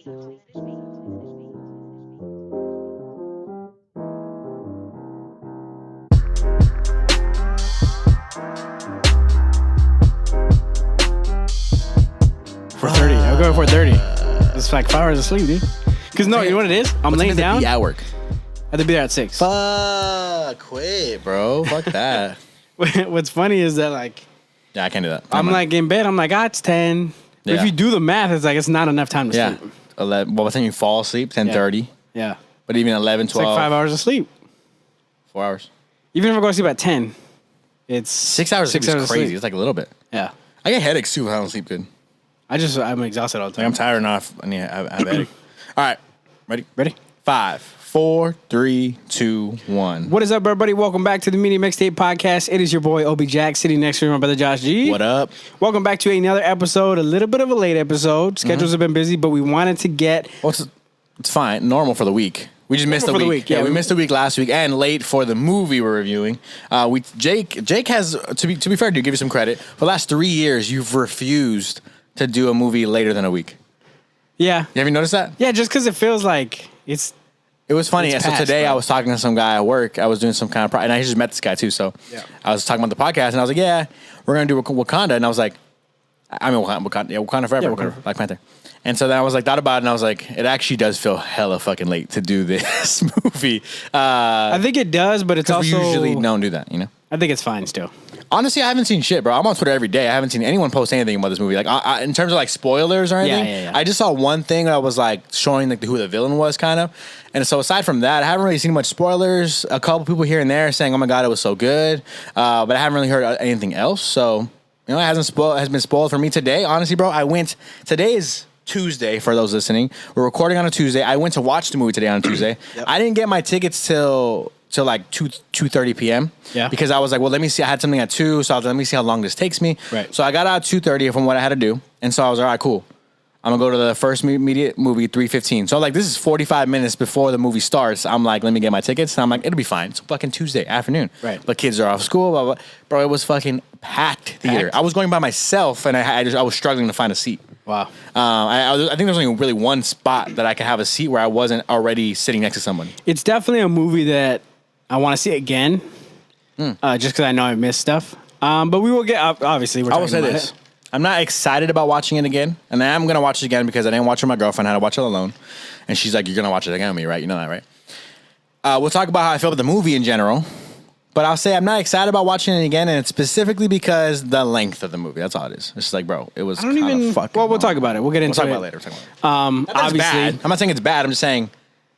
I'll go for 30. It's like 5 hours of sleep, dude. Because no, you know what it is? I'm laying down. At work. I have to be there at 6. Fuck, quit, bro. Fuck that. What's funny is that, like... Yeah, I can't do that. I'm like in bed. I'm like, it's 10. But if you do the math, it's like it's not enough time to sleep. 11. Well, by the time you fall asleep, 10:30. Yeah. But even 11, 12. It's like 5 hours of sleep. 4 hours. Even if I go to sleep at 10, it's 6 hours. 6 hours is crazy. It's like a little bit. Yeah. I get headaches too when I don't sleep good. I'm exhausted all the time. Like I'm tired enough. I have a headache. All right. Ready? 5, 4, 3, 2, 1. What is up, everybody? Welcome back to the Media Mixtape podcast. It is your boy, Obi Jack, sitting next to my brother, Josh G. What up? Welcome back to another episode, a little bit of a late episode. Schedules have been busy, but we wanted to get... Well, it's fine. Normal for the week. We just missed a week. Yeah, we missed a week last week and late for the movie we're reviewing. Jake has, to be fair, to give you some credit, for the last 3 years, you've refused to do a movie later than a week. Yeah. Have you noticed that? Yeah, just because it feels like it's... It was funny. It's so past, today bro. I was talking to some guy at work. I was doing some kind of... and I just met this guy too, so... Yeah. I was talking about the podcast, and I was like, yeah, we're going to do Wakanda. And I was like... Wakanda forever. Yeah, Wakanda. Black Panther. And so then I was like, thought about it, and I was like, it actually does feel hella fucking late to do this movie. I think it does, but it's also... we usually don't do that, you know? I think it's fine still. Honestly, I haven't seen shit, bro. I'm on Twitter every day. I haven't seen anyone post anything about this movie. Like, in terms of like spoilers or anything, Yeah. I just saw one thing that was like showing like who the villain was, kind of. And so aside from that, I haven't really seen much spoilers. A couple people here and there saying, "Oh my god, it was so good," but I haven't really heard anything else. So it has been spoiled for me today. Honestly, bro, today is Tuesday for those listening. We're recording on a Tuesday. I went to watch the movie today on a Tuesday. Yep. I didn't get my tickets till like 2:30 p.m. Yeah. Because I was like, well, let me see. I had something at 2, so I was like, let me see how long this takes me. Right. So I got out at 2:30 from what I had to do, and so I was like, all right, cool. I'm gonna go to the first movie 3:15. So like this is 45 minutes before the movie starts. I'm like, let me get my tickets. And I'm like, it'll be fine. It's fucking Tuesday afternoon. Right. But kids are off school. Blah, blah. Bro, it was fucking packed theater. I was going by myself, and I was struggling to find a seat. Wow. I think there's only really one spot that I could have a seat where I wasn't already sitting next to someone. It's definitely a movie that I want to see again, just because I know I missed stuff. But we will get, obviously, we're I will talking say about this. it. I'm not excited about watching it again, and I am going to watch it again because I didn't watch it with my girlfriend. I had to watch it alone, and she's like, you're going to watch it again with me, right? You know that, right? We'll talk about how I feel about the movie in general, but I'll say I'm not excited about watching it again, and it's specifically because the length of the movie. That's all it is. It's just like, bro, it was kind of fucking Well, we'll talk about it. We'll get into it. We'll talk about it later. Obviously, bad. I'm not saying it's bad. I'm just saying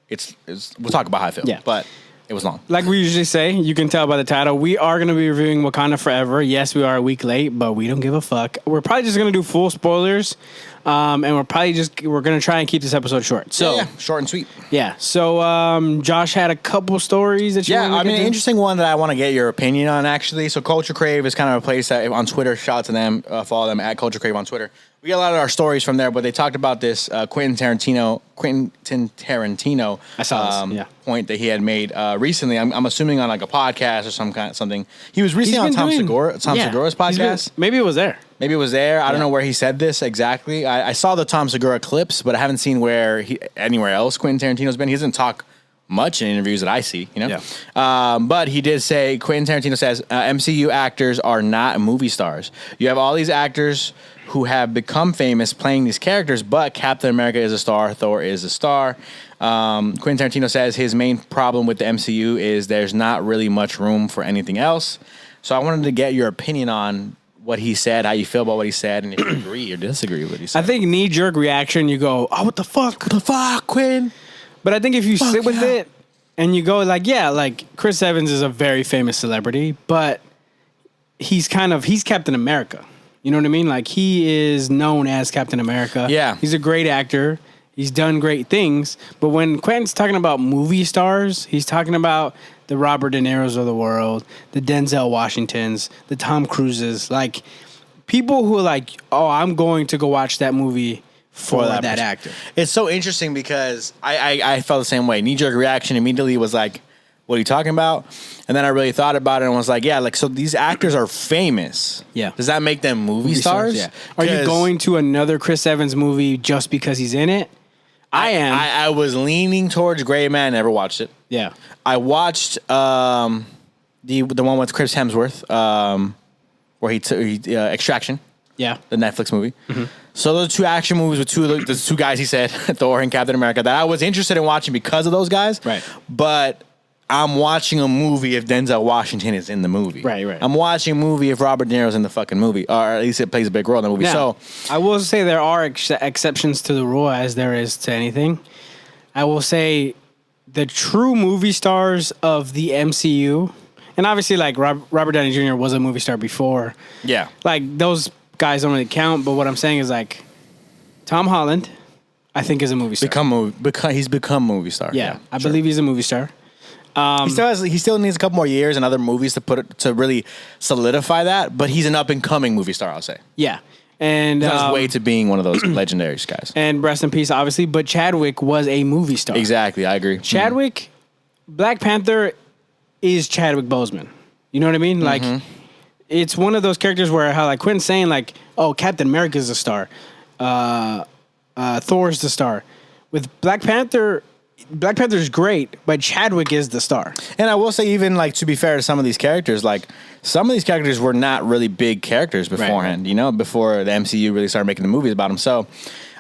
it's we'll talk about how I feel. Yeah. But it was long. like we usually say, you can tell by the title, we are going to be reviewing Wakanda Forever. Yes, we are a week late, but we don't give a fuck. We're probably just going to do full spoilers, and we're going to try and keep this episode short. So Yeah, short and sweet. Yeah. So Josh had a couple stories that you Yeah, wanted to I get mean, to? an interesting one that I want to get your opinion on, actually. So Culture Crave is kind of a place that on Twitter, shout out to them, follow them at Culture Crave on Twitter. We get a lot of our stories from there, but they talked about this Quentin Tarantino I saw this, point that he had made recently. I'm assuming on like a podcast or something. He was recently on Tom Segura's podcast. Maybe it was there. Maybe it was there. I don't know where he said this exactly. I saw the Tom Segura clips, but I haven't seen anywhere else Quentin Tarantino's been. He doesn't talk much in interviews that I see, you know? Yeah. But he did say, Quentin Tarantino says, MCU actors are not movie stars. You have all these actors who have become famous playing these characters, but Captain America is a star, Thor is a star. Quentin Tarantino says his main problem with the MCU is there's not really much room for anything else. So I wanted to get your opinion on what he said, how you feel about what he said, and if you agree or disagree with what he said. I think knee-jerk reaction, you go, oh, what the fuck? What the fuck, Quinn? But I think if you sit with it and you go like, yeah, like Chris Evans is a very famous celebrity, but he's Captain America. You know what I mean? Like he is known as Captain America. Yeah. He's a great actor. He's done great things. But when Quentin's talking about movie stars, he's talking about the Robert De Niro's of the world, the Denzel Washingtons, the Tom Cruises, like people who are like, oh, I'm going to go watch that movie for that actor. It's so interesting because I felt the same way. Knee-jerk reaction immediately was like, what are you talking about? And then I really thought about it and was like, yeah, like, so these actors are famous. Yeah. Does that make them movie stars? Yeah. Are you going to another Chris Evans movie just because he's in it? I am. I was leaning towards Gray Man. Never watched it. Yeah. I watched the one with Chris Hemsworth, where he Extraction. Yeah. The Netflix movie. Mm-hmm. So those 2 action movies with the 2 guys he said, Thor and Captain America, that I was interested in watching because of those guys. Right. But I'm watching a movie if Denzel Washington is in the movie. Right, right. I'm watching a movie if Robert De Niro's in the fucking movie, or at least it plays a big role in the movie. Now, So I will say there are exceptions to the rule, as there is to anything. I will say the true movie stars of the MCU, and obviously like Robert Downey Jr. was a movie star before. yeah, Like those guys don't really count, but what I'm saying is like Tom Holland, I think is a movie star. he's become movie star. Yeah, I sure. believe he's a movie star. He still needs a couple more years and other movies to really solidify that. But he's an up and coming movie star, I'll say. Yeah, and He's on his way to being one of those legendary guys. and rest in peace, obviously. But Chadwick was a movie star. Exactly, I agree. Chadwick, Black Panther is Chadwick Boseman. You know what I mean? Like, it's one of those characters where how like Quentin's saying like, oh, Captain America's a star, Thor's the star. With Black Panther's great, but Chadwick is the star. And I will say, even like to be fair to some of these characters, like some of these characters were not really big characters beforehand. Right. You know, before the MCU really started making the movies about them. So.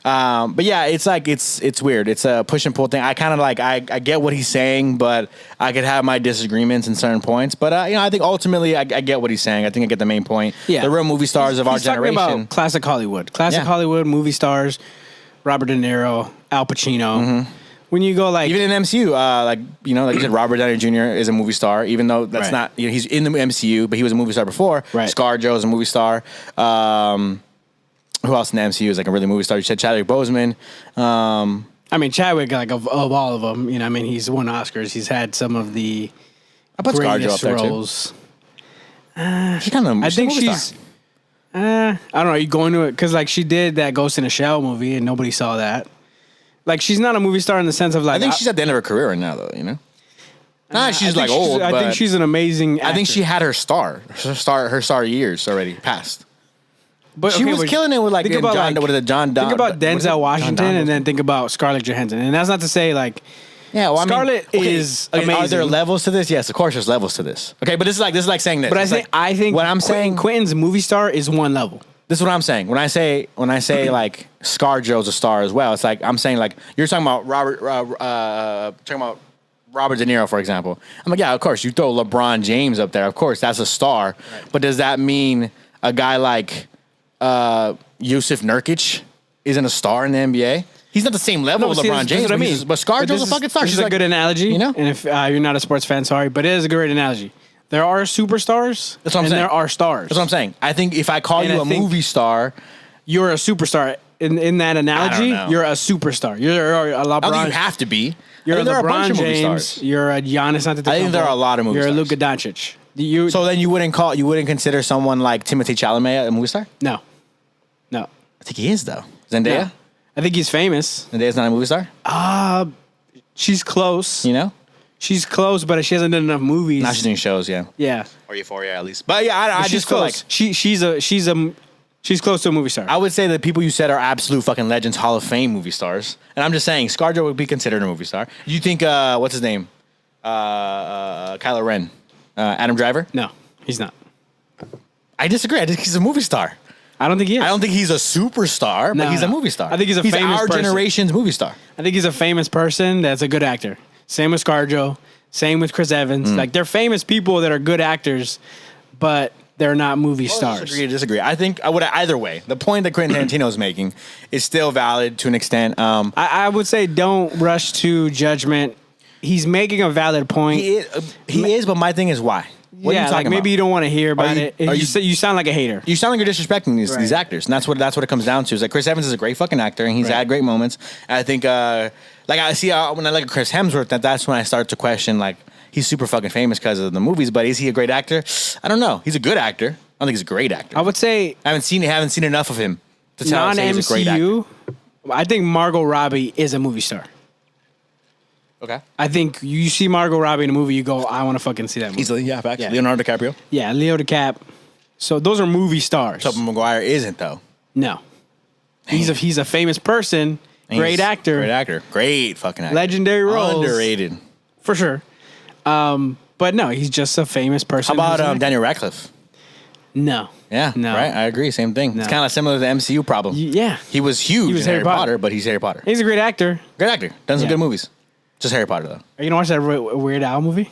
But yeah, it's like it's weird. It's a push and pull thing. I kind of like I get what he's saying, but I could have my disagreements in certain points. But I think ultimately I get what he's saying. I think I get the main point. Yeah, the real movie stars of our he's talking generation. about classic Hollywood, Yeah. Hollywood movie stars, Robert De Niro, Al Pacino. When you go like Even in MCU, like you said, Robert Downey Jr. is a movie star, even though that's Right. not he's in the MCU, but he was a movie star before. Right. ScarJo is a movie star. Who else in the MCU is like a really movie star? You said Chadwick Boseman. I mean, Chadwick, like of all of them, I mean, he's won Oscars. He's had some of the I put ScarJo up greatest there roles. too. She's kind of. I think she's. I don't know. Are you going to it because like she did that Ghost in a Shell movie and nobody saw that. Like she's not a movie star in the sense of like. I think she's at the end of her career right now, though. You know. She's like old. I think she's an amazing. Actor. I think she had her star years already passed. But She was killing it with like think about John. What is it, John? Think about Denzel Washington Don- and then think about Scarlett Johansson, and that's not to say like. Yeah, well, Scarlett is amazing. Are there levels to this? Yes, of course, there's levels to this. Okay, but this is like saying this. But It's I think what I'm saying. Quentin's movie star is one level. This is what I'm saying. When I say like ScarJo's a star as well, it's like I'm saying like you're talking about Robert De Niro, for example. I'm like, yeah, of course you throw LeBron James up there. Of course, that's a star. Right. But does that mean a guy like Yusuf Nurkic isn't a star in the NBA? He's not the same level as LeBron James. What I mean. But ScarJo's a fucking star. This is a good analogy, you know. And if you're not a sports fan, sorry, but it is a great analogy. There are superstars, That's what I'm saying. there are stars. That's what I'm saying. I think if I call And you I a think- movie star, You're a superstar. In that analogy, know. you're a superstar. You're a LeBron. I don't think you have to be. You're I a think there are a bunch LeBron of movie James. stars. You're a Giannis Antetokounmpo. I think there are a lot of movie You're stars. a Luka Doncic. So then you wouldn't consider someone like Timothée Chalamet a movie star? No. I think he is though. Zendaya? Yeah. I think he's famous. Zendaya's not a movie star? She's close. You know? She's close, but she hasn't done enough movies. Now she's doing shows, yeah. Yeah. Or Euphoria at least. But yeah, I She's just feel like close. She's close to a movie star. I would say the people you said are absolute fucking legends, Hall of Fame movie stars. And I'm just saying, ScarJo would be considered a movie star. You think what's his name? Kylo Ren. Adam Driver? No, he's not. I disagree. I think he's a movie star. I don't think he is. I don't think he's a superstar, but he's a movie star. I think he's a famous our person. generation's movie star. I think he's a famous person that's a good actor. Same with ScarJo. Same with Chris Evans. Like they're famous people that are good actors, but they're not movie stars. Disagree. I think I would either way. The point that Quentin Tarantino is making is still valid to an extent. I would say don't rush to judgment. He's making a valid point. He is, but my thing is why. What are you talking maybe about? you don't want to hear about it. You sound like a hater. You sound like you're disrespecting these actors, and that's what it comes down to. Is like Chris Evans is a great fucking actor, and he's had great moments. And I think, like I see when I look at Chris Hemsworth, that's when I start to question like he's super fucking famous because of the movies, but is he a great actor? I don't know. He's a good actor. I don't think he's a great actor. I would say I haven't seen enough of him to tell say he's a great actor. non-MCU. I think Margot Robbie is a movie star. Okay. I think you see Margot Robbie in a movie, you go, I want to fucking see that movie. Easily, yeah, facts. Yeah. Leonardo DiCaprio. Yeah, Leo DiCap. So those are movie stars. Tobey Maguire isn't though. No. He's a famous person Great actor. Great actor. Great fucking actor. Legendary roles. Underrated. For sure. But no, he's just a famous person. How about Daniel Radcliffe? No. Yeah, No. right. I agree. Same thing. No. It's kind of similar to the MCU problem. Yeah. He was huge He was in Harry Harry Potter, Potter, but he's Harry Potter. He's a great actor. Great actor. Done some Yeah. good movies. Just Harry Potter, though. Are you going to watch that Weird Al movie?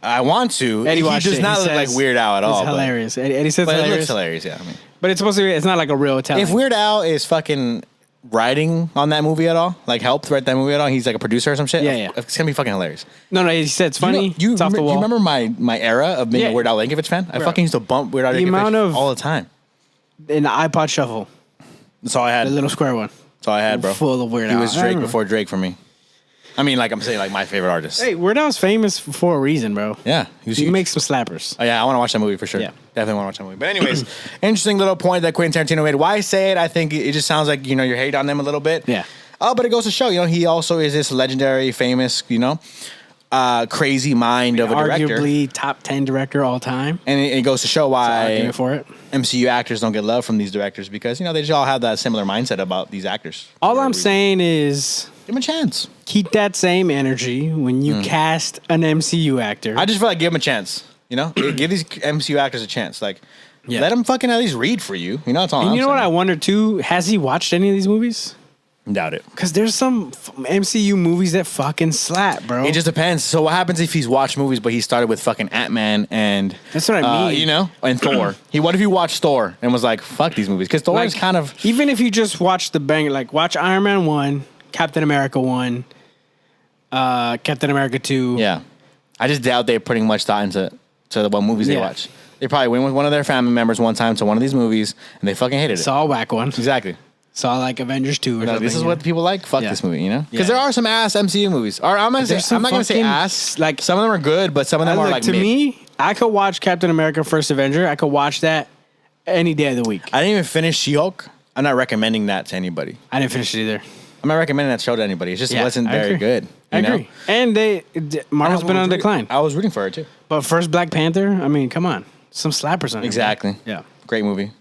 I want to. Eddie He watched does it. not He look like says Weird Al at all. It's hilarious. Eddie says But it hilarious. looks hilarious, yeah. I mean, But it's supposed to be, it's not like a real Italian. if Weird Al is fucking writing on that movie at all, like helped write that movie at all, he's like a producer or some shit. Yeah. It's gonna be fucking hilarious. No, he said it's funny. You it's off the do wall. you remember my era of being Yeah. a Weird Al Yankovic fan? I Bro. fucking used to bump Weird Al The amount Yankovic of- all the time. In the iPod Shuffle, That's all I had. the little square one. That's all I had, bro. Full of Weird He Al. was I Drake remember. before Drake for me. I mean, like I'm saying, like my favorite artist. Hey, Weird Al's famous for a reason, bro. Yeah, he was He huge. makes some slappers. Oh, yeah, I want to watch that movie for sure. Yeah. Definitely want to watch that movie. But anyways, interesting little point that Quentin Tarantino made. Why say it? I think it just sounds like, you're hating on them a little bit. Yeah. Oh, but it goes to show, he also is this legendary, famous, crazy mind of a director. Arguably top 10 director all time. And it goes to show why Argument for it. MCU actors don't get love from these directors because, they just all have that similar mindset about these actors. All I'm saying is Give them a chance. keep that same energy when you cast an MCU actor. I just feel like give them a chance. Give these MCU actors a chance. Like, Yeah. let them fucking at least read for you. That's all and I'm you know saying. what I wonder too? Has he watched any of these movies? Doubt it. Because there's some MCU movies that fucking slap, bro. It just depends. So what happens if he's watched movies, but he started with fucking Ant-Man and That's what I mean. and Thor? What if he watched Thor and was like, "Fuck these movies"? Because Thor is kind of even if you just watch the banger, like watch Iron Man 1, Captain America 1, Captain America 2. yeah. I just doubt they pretty much thought into the what movies they Yeah. watch. They probably went with one of their family members one time to one of these movies and they fucking hated it. Saw a whack one. Exactly. Saw like Avengers 2 or Like, something. this is what people like. Fuck Yeah. this movie, Because Yeah. there are some ass MCU movies. Or I'm not There's some gonna say fucking, ass. like- Some of them are good, but some of them are Look, like to mid. me, I could watch Captain America First Avenger. I could watch that any day of the week. I didn't even finish She-Hulk. I'm not recommending that to anybody. I didn't finish it either. I'm not recommending that show to anybody. It just Yeah, wasn't I very agree. good. I agree. And Marvel's been on decline. I was rooting for her too. But first Black Panther, I mean, come on. Some slappers on it. Exactly. Yeah. Great movie.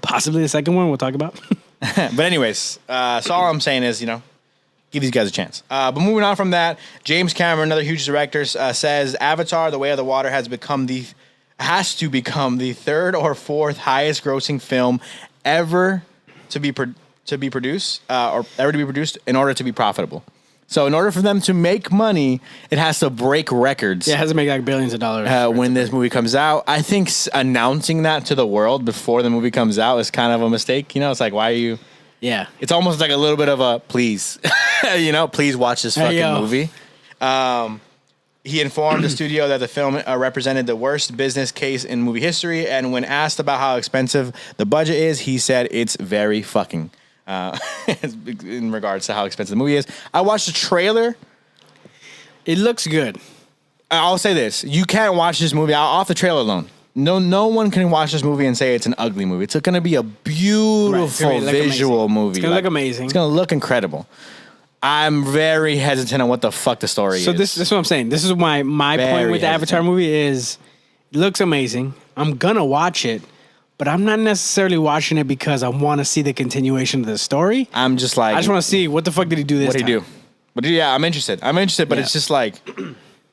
Possibly the second one we'll talk about. But anyways, so all I'm saying is, give these guys a chance. But moving on from that, James Cameron, another huge director, says Avatar: The Way of the Water has to become the third or fourth highest grossing film ever to be produced in order to be profitable. So in order for them to make money, it has to break records. Yeah, it has to make like billions of dollars. When this movie comes out, I think announcing that to the world before the movie comes out is kind of a mistake. It's like, why are you? Yeah. It's almost like a little bit of a please, please watch this fucking yo. movie. He informed the studio that the film represented the worst business case in movie history, and when asked about how expensive the budget is, he said it's very fucking. In regards to how expensive the movie is, I watched the trailer. It looks good. I'll say this: you can't watch this movie off the trailer alone. No one can watch this movie and say it's an ugly movie. It's going to be a beautiful look visual amazing. movie. It's gonna look amazing. It's going to look incredible. I'm very hesitant on what the fuck the story is. So this is what I'm saying. This is my point Very with the Avatar hesitant. movie is it looks amazing. I'm gonna watch it, but I'm not necessarily watching it because I want to see the continuation of the story. I'm just like, I just want to see what the fuck did he do this what did he time. do? But yeah, I'm interested, but Yeah. it's just like,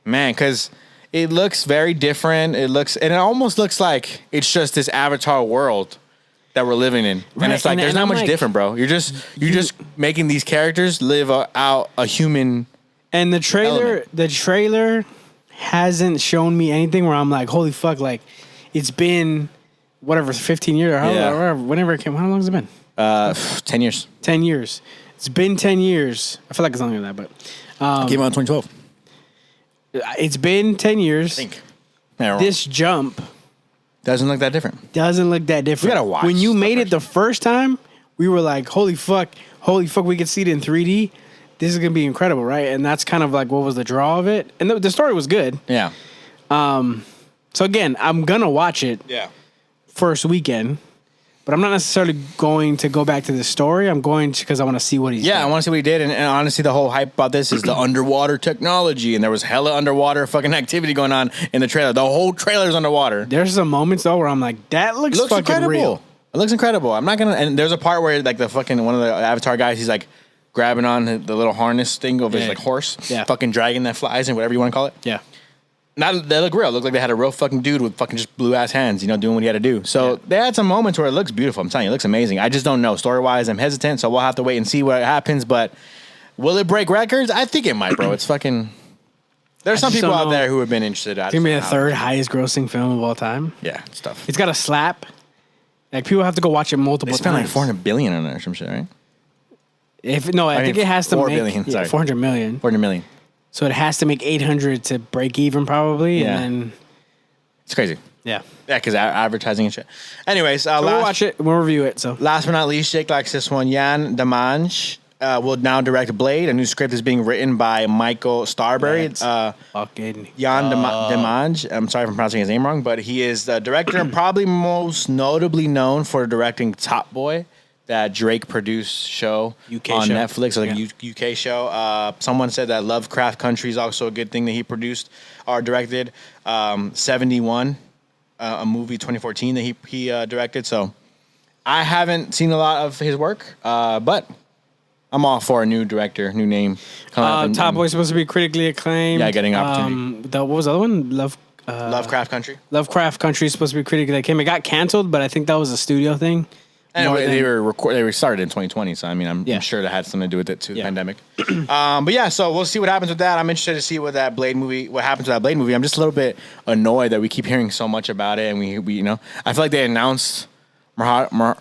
man, because it looks very different. And it almost looks like it's just this Avatar world that we're living in, Right, and it's like and- there's and not I'm much like- different, bro. You're just making these characters live out a human. And the trailer hasn't shown me anything where I'm like, holy fuck, like it's been whatever 15 years or Yeah. whenever it came. How long has it been? 10 years. 10 years. It's been 10 years. I feel like it's longer than that, but Came out in 2012. it's been 10 years. I think. Yeah, This jump doesn't look that different. doesn't look that different. We gotta watch When you stuff made it the first time, we were like, holy fuck, we could see it in 3D. This is gonna be incredible, right? And that's kind of like what was the draw of it. And the story was good. Yeah. So again, I'm gonna watch it Yeah. first weekend, but I'm not necessarily going to go back to the story. I'm going to because I want to see what he's Yeah, I done. want to see what he did, and honestly, the whole hype about this is the underwater technology, and there was hella underwater fucking activity going on in the trailer. The whole trailer's underwater. There's some moments though where I'm like, that looks, It looks fucking incredible. real. It looks incredible. I'm not gonna. And there's a part where like the fucking one of the Avatar guys, he's like grabbing on the little harness thing of his like horse, fucking dragon that flies and whatever you want to call it. Yeah. They look real. It looked like they had a real fucking dude with fucking just blue ass hands, doing what he had to do. So they had some moments where it looks beautiful. I'm telling you, it looks amazing. I just don't know. Story wise, I'm hesitant, so we'll have to wait and see what happens. But will it break records? I think it might, bro. It's fucking. There's some people out there who have been interested. It's gonna be the third highest grossing film of all time. Yeah, it's tough. It's got a slap. Like people have to go watch it multiple times. They spent like 400 billion on it or some shit, right? I think it has to 4 make billion, sorry. 400 million. 400 million. So it has to make 800 to break even, probably. Yeah. And then it's crazy. Yeah. Yeah, because advertising and shit. Anyways, we'll watch it. We'll review it. So last but not least, Jake likes this one. Jan Demange will now direct Blade. A new script is being written by Michael Starbury. Fucking Jan Demange. I'm sorry if I'm pronouncing his name wrong, but he is the director and probably most notably known for directing Top Boy, that Drake produced show on Netflix, like a UK show. Someone said that Lovecraft Country is also a good thing that he produced or directed. 71, a movie 2014 that he directed. So I haven't seen a lot of his work, but I'm all for a new director, new name. Top Boy is supposed to be critically acclaimed. Yeah, getting opportunity. What was the other one? Lovecraft Country. Lovecraft Country is supposed to be critically acclaimed. It got canceled, but I think that was a studio thing. Anyway, they were started in 2020, so I mean, I'm sure that had something to do with it too, the pandemic. But yeah, so we'll see what happens with that. I'm interested to see what happens with that Blade movie. I'm just a little bit annoyed that we keep hearing so much about it, and we I feel like they announced Mahershala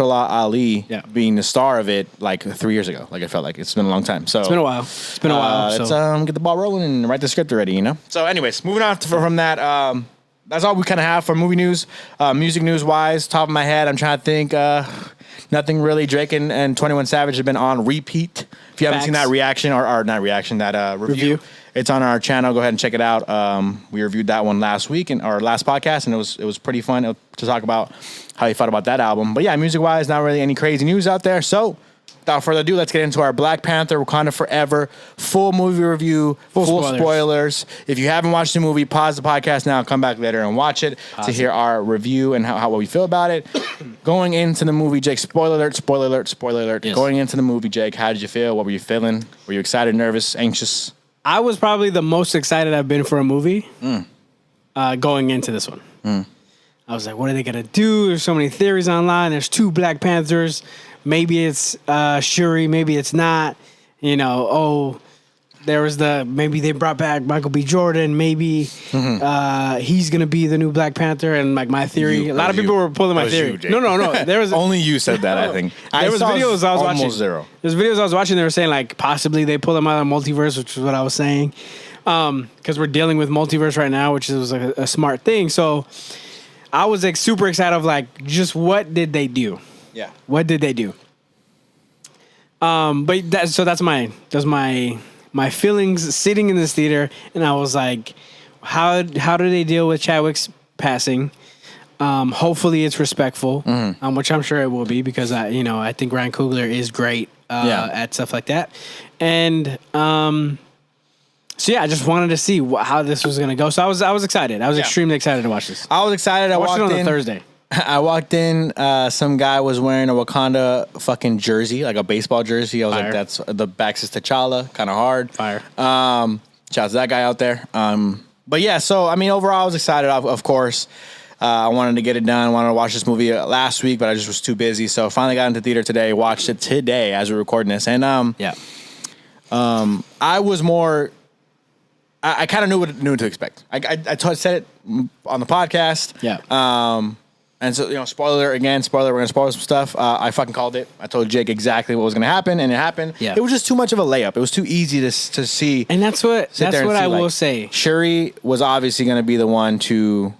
Ali being the star of it like 3 years ago. Like I felt like it's been a long time. So it's been a while. Let's get the ball rolling and write the script already. So, anyways, moving on from that. That's all we kind of have for movie news. Music news wise, top of my head, I'm trying to think. Nothing really. Drake and 21 Savage have been on repeat. If you haven't seen that reaction or not reaction, that review, it's on our channel. Go ahead and check it out. We reviewed that one last week in our last podcast, and it was pretty fun to talk about how you thought about that album. But yeah, music wise, not really any crazy news out there. So without further ado, let's get into our Black Panther Wakanda Forever full movie review, full spoilers. If you haven't watched the movie, pause the podcast now, come back later and watch it to hear our review and how what we feel about it. Going into the movie, Jake, spoiler alert. Yes. Going into the movie, Jake, how did you feel? What were you feeling? Were you excited, nervous, anxious? I was probably the most excited I've been for a movie going into this one. I was like, what are they going to do? There's so many theories online. There's 2 Black Panthers. Maybe it's Shuri, maybe it's not. There was maybe they brought back Michael B. Jordan. Maybe he's gonna be the new Black Panther. And like my theory, a lot of people were pulling my theory. No. There was only you said that. I think there was videos I was watching. Almost zero. There's videos I was watching. They were saying like possibly they pull them out of the multiverse, which is what I was saying. Because we're dealing with multiverse right now, which is like a smart thing. So I was like super excited of like just what did they do? Yeah. What did they do? But that's my feelings sitting in this theater, and I was like, how do they deal with Chadwick's passing? Hopefully it's respectful, which I'm sure it will be because I think Ryan Coogler is great at stuff like that, and so yeah, I just wanted to see how this was gonna go. So I was excited. I was extremely excited to watch this. I was excited. I watched it on a Thursday. I walked in, some guy was wearing a Wakanda fucking jersey, like a baseball jersey. I was like, that's the back says T'Challa, kind of hard. Fire. Shout out to that guy out there. But yeah, so I mean, overall, I was excited. Of course, I wanted to get it done. I wanted to watch this movie last week, but I just was too busy. So finally got into theater today. Watched it today as we're recording this, and I was more. I kind of knew what to expect. I said it on the podcast. Yeah. And so, spoiler, we're going to spoil some stuff. I fucking called it. I told Jake exactly what was going to happen, and it happened. Yeah. It was just too much of a layup. It was too easy to see. And that's what I will say. Shuri was obviously going to be the one to,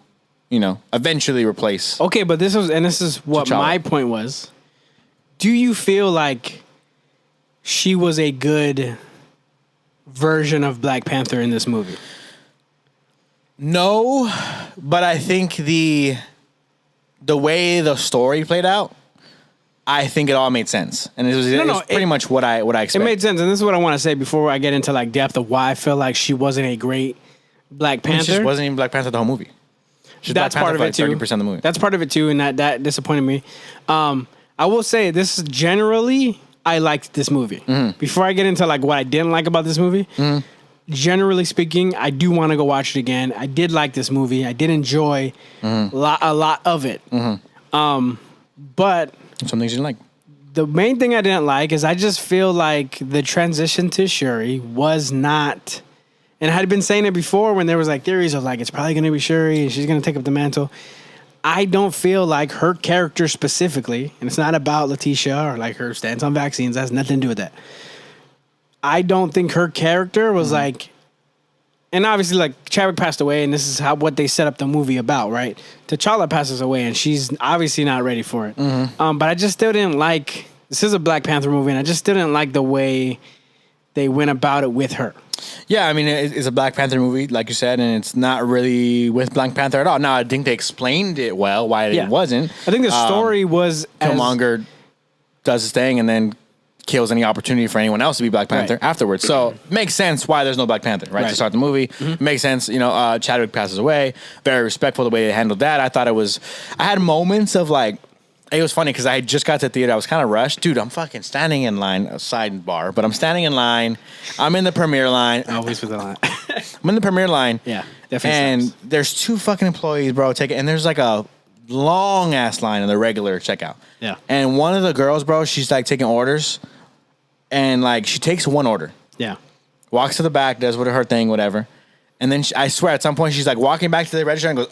eventually replace. Okay, but this is what T'Challa. My point was. Do you feel like she was a good version of Black Panther in this movie? No, but I think the way the story played out, I think it all made sense, and it was pretty much what I expected. It made sense, and this is what I want to say before I get into like depth of why I feel like she wasn't a great Black Panther. She just wasn't even Black Panther the whole movie. That's part of it too. 30% of the movie. That's part of it too, and that disappointed me. I will say this is generally I liked this movie. Before I get into like what I didn't like about this movie, generally speaking, I do want to go watch it again. I did like this movie. I did enjoy a lot of it. But some things you didn't like. The main thing I didn't like is I just feel like the transition to Shuri was not, and I had been saying it before when there was like theories of like it's probably going to be Shuri and she's going to take up the mantle. I don't feel like her character specifically, and it's not about Letitia or like her stance on vaccines. That has nothing to do with that. I don't think her character was like, and obviously like Chadwick passed away, and this is what they set up the movie about, right? T'Challa passes away, and she's obviously not ready for it. But I just still didn't like. This is a Black Panther movie, and I just didn't like the way they went about it with her. Yeah, I mean, it's a Black Panther movie, like you said, and it's not really with Black Panther at all. Now, I think they explained it well, why it wasn't. I think the story was Killmonger does his thing and then kills any opportunity for anyone else to be Black Panther afterwards. So makes sense why there's no Black Panther, right? To start the movie. Makes sense. You know, Chadwick passes away. Very respectful the way they handled that. I thought I had moments of like, it was funny because I just got to the theater. I was kind of rushed. Dude, I'm fucking standing in line, a sidebar, but I'm standing in line. I'm in the premiere line. Always with the line. I'm in the premiere line. Yeah, definitely. And there's 2 fucking employees, bro, and there's like a long ass line in the regular checkout. Yeah. And one of the girls, bro, she's like taking orders. And like she takes one order, walks to the back, does her thing, whatever, and then I swear at some point she's like walking back to the register and goes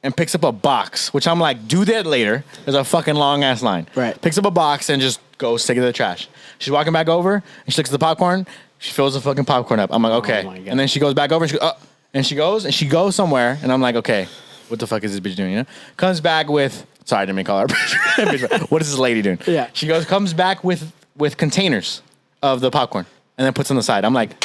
and picks up a box, which I'm like, do that later. There's a fucking long ass line. Right. Picks up a box and just goes take it to the trash. She's walking back over and she looks at the popcorn. She fills the fucking popcorn up. I'm like, okay, and then she goes back over and she goes somewhere, and I'm like, okay, what the fuck is this bitch doing? You know, comes back with. Sorry, I didn't mean to call her. What is this lady doing? Yeah. She comes back with containers of the popcorn and then puts on the side. I'm like,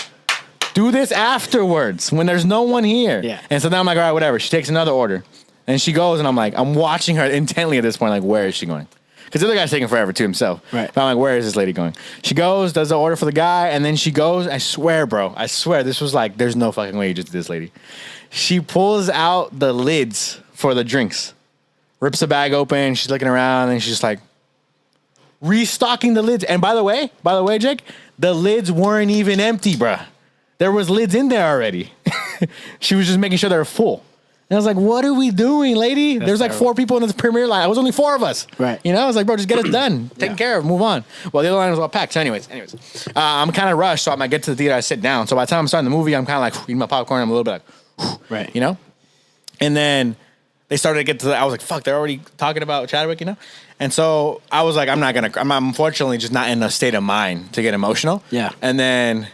do this afterwards when there's no one here. Yeah. And so then I'm like, all right, whatever. She takes another order and she goes, and I'm like, I'm watching her intently at this point. Like, where is she going? Because the other guy's taking forever to himself. Right. But I'm like, where is this lady going? She goes, does the order for the guy, and then she goes. I swear, bro. I swear this was like, there's no fucking way you just did this, lady. She pulls out the lids for the drinks, rips the bag open. She's looking around and she's just like, restocking the lids. And by the way, Jake, the lids weren't even empty, bruh. There was lids in there already. She was just making sure they were full. And I was like, what are we doing, lady? There's like 4 people in the premiere line. It was only 4 of us. Right. You know, I was like, bro, just get it done. Taken care of. Move on. Well, the other line was all packed. So anyways. I'm kind of rushed. So I might get to the theater. I sit down. So by the time I'm starting the movie, I'm kind of like eating my popcorn. I'm a little bit like, right. You know? And then they started to get to I was like, fuck, they're already talking about Chadwick, you know? And so I was like, I'm unfortunately just not in a state of mind to get emotional. Yeah. And then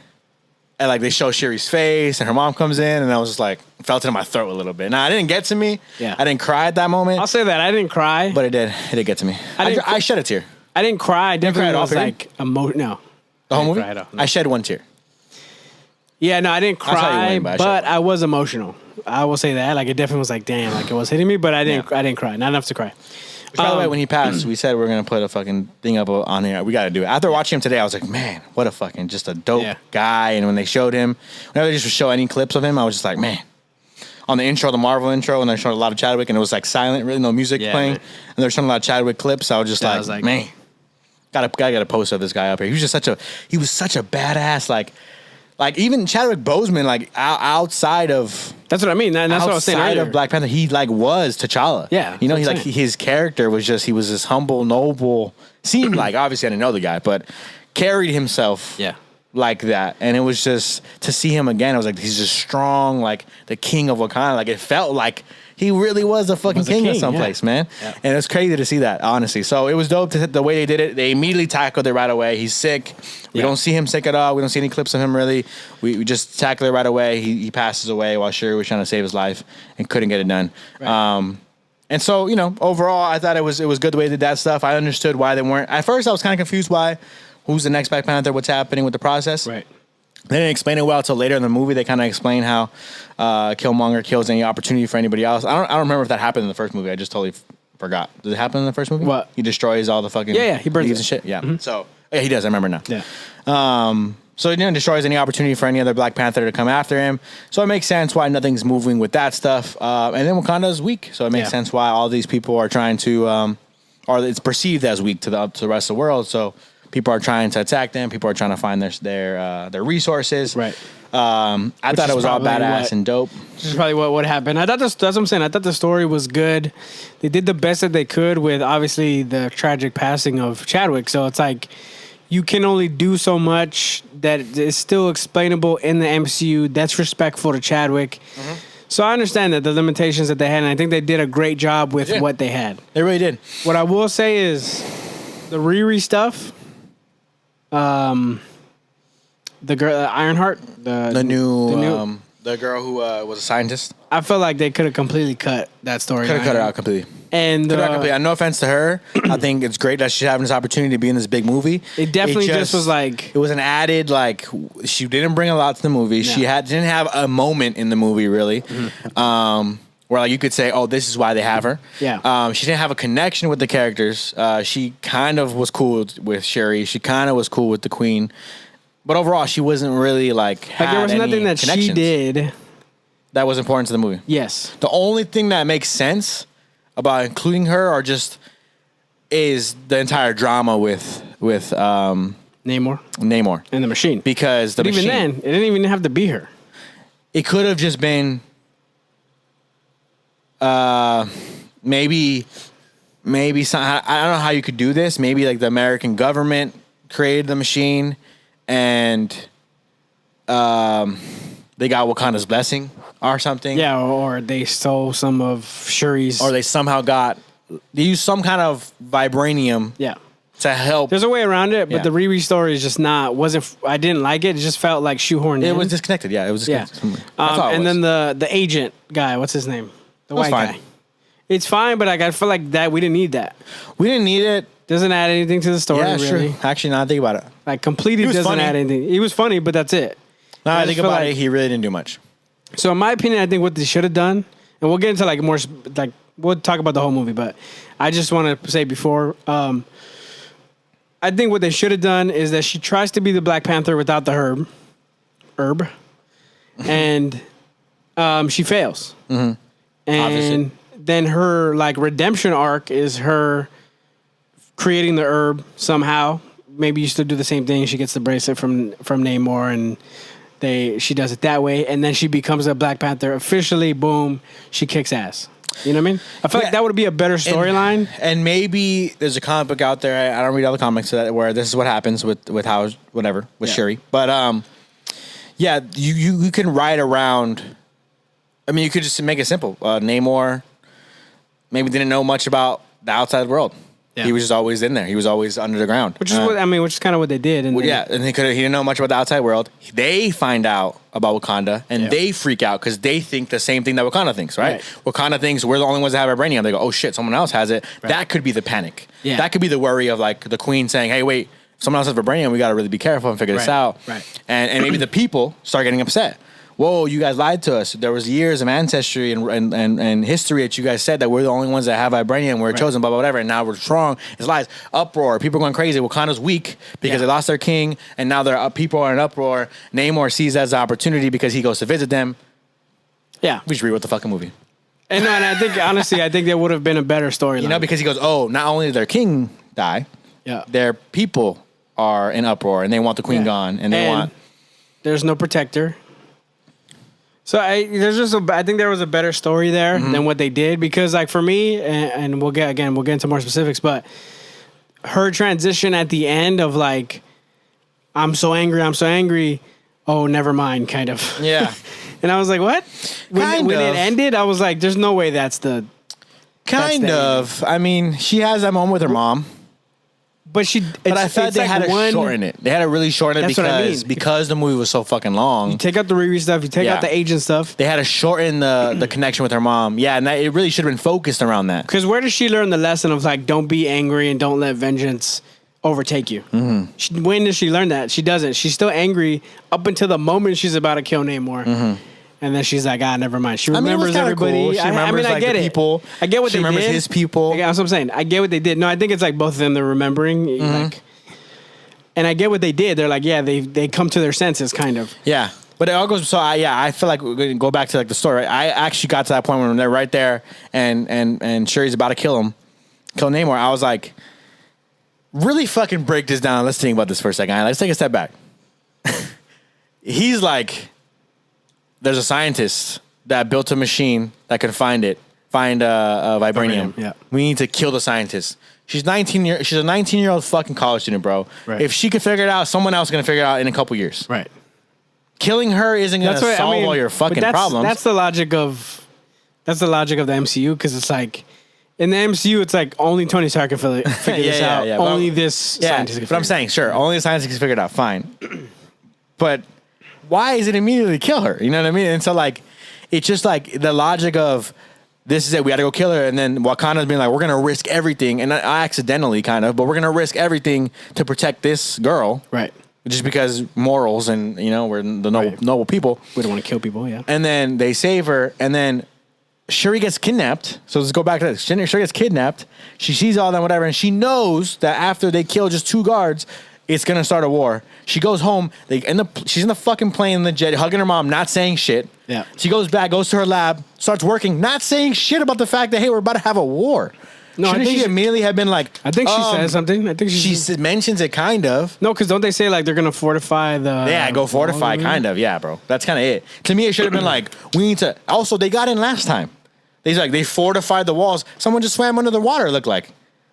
like they show Shuri's face and her mom comes in, and I was just like, felt it in my throat a little bit. Now, it didn't get to me. Yeah. I didn't cry at that moment. I'll say that. I didn't cry. But it did. It did get to me. I shed a tear. I didn't cry. I definitely cry at all, was like, no. The whole movie? Cry at all, no. I shed 1 tear. Yeah, no, I didn't cry, but I was emotional. I will say that. Like, it definitely was like, damn, like it was hitting me, but I didn't cry. Not enough to cry. Which, by the way, when he passed, we said we're going to put a fucking thing up on here. We got to do it. After watching him today, I was like, man, what a fucking, just a dope guy. And when they showed him, whenever they just show any clips of him, I was just like, man. On the intro, the Marvel intro, and they showed a lot of Chadwick, and it was like silent, really no music playing. Right. And they're showing a lot of Chadwick clips. I was just like, man, gotta post of this guy up here. He was just such a badass, like even Chadwick Boseman, like outside of. That's what I mean. That's what I was saying earlier. Outside of Black Panther, he like was T'Challa. Yeah, you know, his character was just, he was this humble, noble. Seemed like, obviously I didn't know the guy, but carried himself. Yeah. Like that, and it was just to see him again. I was like, he's just strong, like the king of Wakanda. Like it felt like he really was a fucking king of someplace, man. Yeah. And it's crazy to see that, honestly. So it was dope the way they did it. They immediately tackled it right away. He's sick. We don't see him sick at all. We don't see any clips of him really. We just tackled it right away. He passes away while Shuri was trying to save his life and couldn't get it done. Right. And so, you know, overall, I thought it was good the way they did that stuff. I understood why they weren't. At first, I was kind of confused why. Who's the next Black Panther? What's happening with the process? Right. They didn't explain it well until later in the movie. They kind of explain how Killmonger kills any opportunity for anybody else. I don't remember if that happened in the first movie. I just totally forgot. Did it happen in the first movie? What? He destroys all the fucking he burns leaves it. and shit. Yeah. Mm-hmm. So yeah, he does. I remember now. Yeah. So he destroys any opportunity for any other Black Panther to come after him. So it makes sense why nothing's moving with that stuff. And then Wakanda's weak. So it makes sense why all these people are trying to, or it's perceived as weak to the rest of the world. So People are trying to attack them. People are trying to find their resources. Right. I thought it was all badass and dope. Which is probably what happened. That's what I'm saying. I thought the story was good. They did the best that they could with obviously the tragic passing of Chadwick. So it's like you can only do so much that is still explainable in the MCU. That's respectful to Chadwick. Mm-hmm. So I understand that the limitations that they had, and I think they did a great job with what they had. They really did. What I will say is the Riri stuff. The girl Ironheart, the new the girl who was a scientist. I felt like they could have completely cut that story. Could have cut her out completely. And no offense to her, I think it's great that she's having this opportunity to be in this big movie. It definitely just was like it was an added like she didn't bring a lot to the movie. No. She didn't have a moment in the movie really, where like you could say, oh, this is why they have her. Yeah. She didn't have a connection with the characters. She kind of was cool with Shuri. She kind of was cool with the Queen. But overall, she wasn't really like there was nothing that she did that was important to the movie. Yes. The only thing that makes sense about including her is the entire drama with Namor and the Machine. Because the Machine, even then, it didn't even have to be her. It could have just been maybe some, I don't know how you could do this. Maybe like the American government created the Machine. And they got Wakanda's blessing or something. Yeah, or they stole some of Shuri's. Or they used some kind of vibranium. Yeah. To help. There's a way around it, but the Riri story is just I didn't like it. It just felt like shoehorned in. It was disconnected. Yeah, it was disconnected. Yeah. And then the agent guy, what's his name? The white guy. It's fine, but I feel like that we didn't need that. We didn't need it. Doesn't add anything to the story, really. True. Actually, now I think about it. Like, completely doesn't add anything. He was funny, but that's it. Now I think about it, he really didn't do much. So, in my opinion, I think what they should have done, and we'll get into, like, more, like, we'll talk about the whole movie, but I just want to say before, I think what they should have done is that she tries to be the Black Panther without the herb, and she fails. Mm-hmm. And obviously. Then her, like, redemption arc is her creating the herb somehow. Maybe you still do the same thing. She gets the bracelet from Namor, and she does it that way, and then she becomes a Black Panther officially. Boom, she kicks ass. You know what I mean? I feel like that would be a better storyline. And maybe there's a comic book out there. I don't read all the comics where this is what happens with how whatever with Shuri. But you can ride around. I mean, you could just make it simple. Namor maybe didn't know much about the outside world. Yeah. He was just always in there. He was always under the ground. Which is which is kind of what they did. And and he didn't know much about the outside world. They find out about Wakanda, and they freak out because they think the same thing that Wakanda thinks, right? Wakanda thinks we're the only ones that have vibranium. They go, oh shit, someone else has it. Right. That could be the panic. Yeah. That could be the worry of like the Queen saying, hey, wait, someone else has vibranium. We got to really be careful and figure this out. Right. And maybe the people start getting upset. Whoa, you guys lied to us. There was years of ancestry and history that you guys said that we're the only ones that have vibranium. We're chosen, blah, blah, whatever. And now we're strong. It's lies. Uproar. People are going crazy. Wakanda's weak because they lost their king. And now people are in uproar. Namor sees that as an opportunity because he goes to visit them. Yeah. We should rewrite the fucking movie. And I think, honestly, there would have been a better storyline. You know, because he goes, oh, not only did their king die, their people are in uproar and they want the queen gone. And there's no protector. So I think there was a better story there than what they did, because like for me, and we'll get into more specifics, but her transition at the end of like, I'm so angry. Oh, never mind, kind of. Yeah. And I was like, what? When it ended, I was like, there's no way that's the. Kind of. I mean, she has that moment with her mom. But I felt they had to shorten it. They had to really shorten it because the movie was so fucking long. You take out the Riri stuff. You take out the agent stuff. They had to shorten the connection with her mom. Yeah, and it really should have been focused around that. Because where does she learn the lesson of like, don't be angry and don't let vengeance overtake you? Mm-hmm. When does she learn that? She doesn't. She's still angry up until the moment she's about to kill Namor. Mm-hmm. And then she's like, never mind. She remembers everybody. Cool. She remembers I get the people. I get what she they remembers did. His people. That's what I'm saying. I get what they did. No, I think it's like both of them. They're remembering. Like, and I get what they did. They're like, they come to their senses, kind of. Yeah. But it all goes. So I feel like we're going to go back to like the story. Right? I actually got to that point when they're right there, and Shuri's about to kill Namor. I was like, really fucking break this down. Let's think about this for a second. Let's take a step back. He's like, there's a scientist that built a machine that could find vibranium. Yeah. We need to kill the scientist. She's a 19-year-old fucking college student, bro. Right. If she could figure it out, someone else is gonna figure it out in a couple years. Right. Killing her isn't gonna solve all your fucking problems. That's the logic of the MCU, because it's like, in the MCU, it's like only Tony Stark can figure this out. Yeah. Only this scientist can figure it out. But I'm saying, sure, only the scientist can figure it out. Fine. But why is it immediately kill her? You know what I mean? And so, like, it's just like the logic of, this is it, we got to go kill her. And then Wakanda's being like, we're going to risk everything. And I accidentally, kind of, but we're going to risk everything to protect this girl. Right. Just because morals and, we're the noble people. We don't want to kill people, yeah. And then they save her. And then Shuri gets kidnapped. So let's go back to this. Shuri gets kidnapped. She sees all that, whatever. And she knows that after they kill just 2 guards, it's going to start a war. She goes home. She's in the fucking plane in the jet, hugging her mom, not saying shit. Yeah. She goes back, goes to her lab, starts working, not saying shit about the fact that, hey, we're about to have a war. No, I think she immediately had been like, I think she says something. I think she mentions it kind of. No, because don't they say like they're gonna fortify the? Yeah, go fortify, kind of. Yeah, bro. That's kind of it. To me, it should have been like, we need to. Also, they got in last time. They fortified the walls. Someone just swam under the water. It looked like,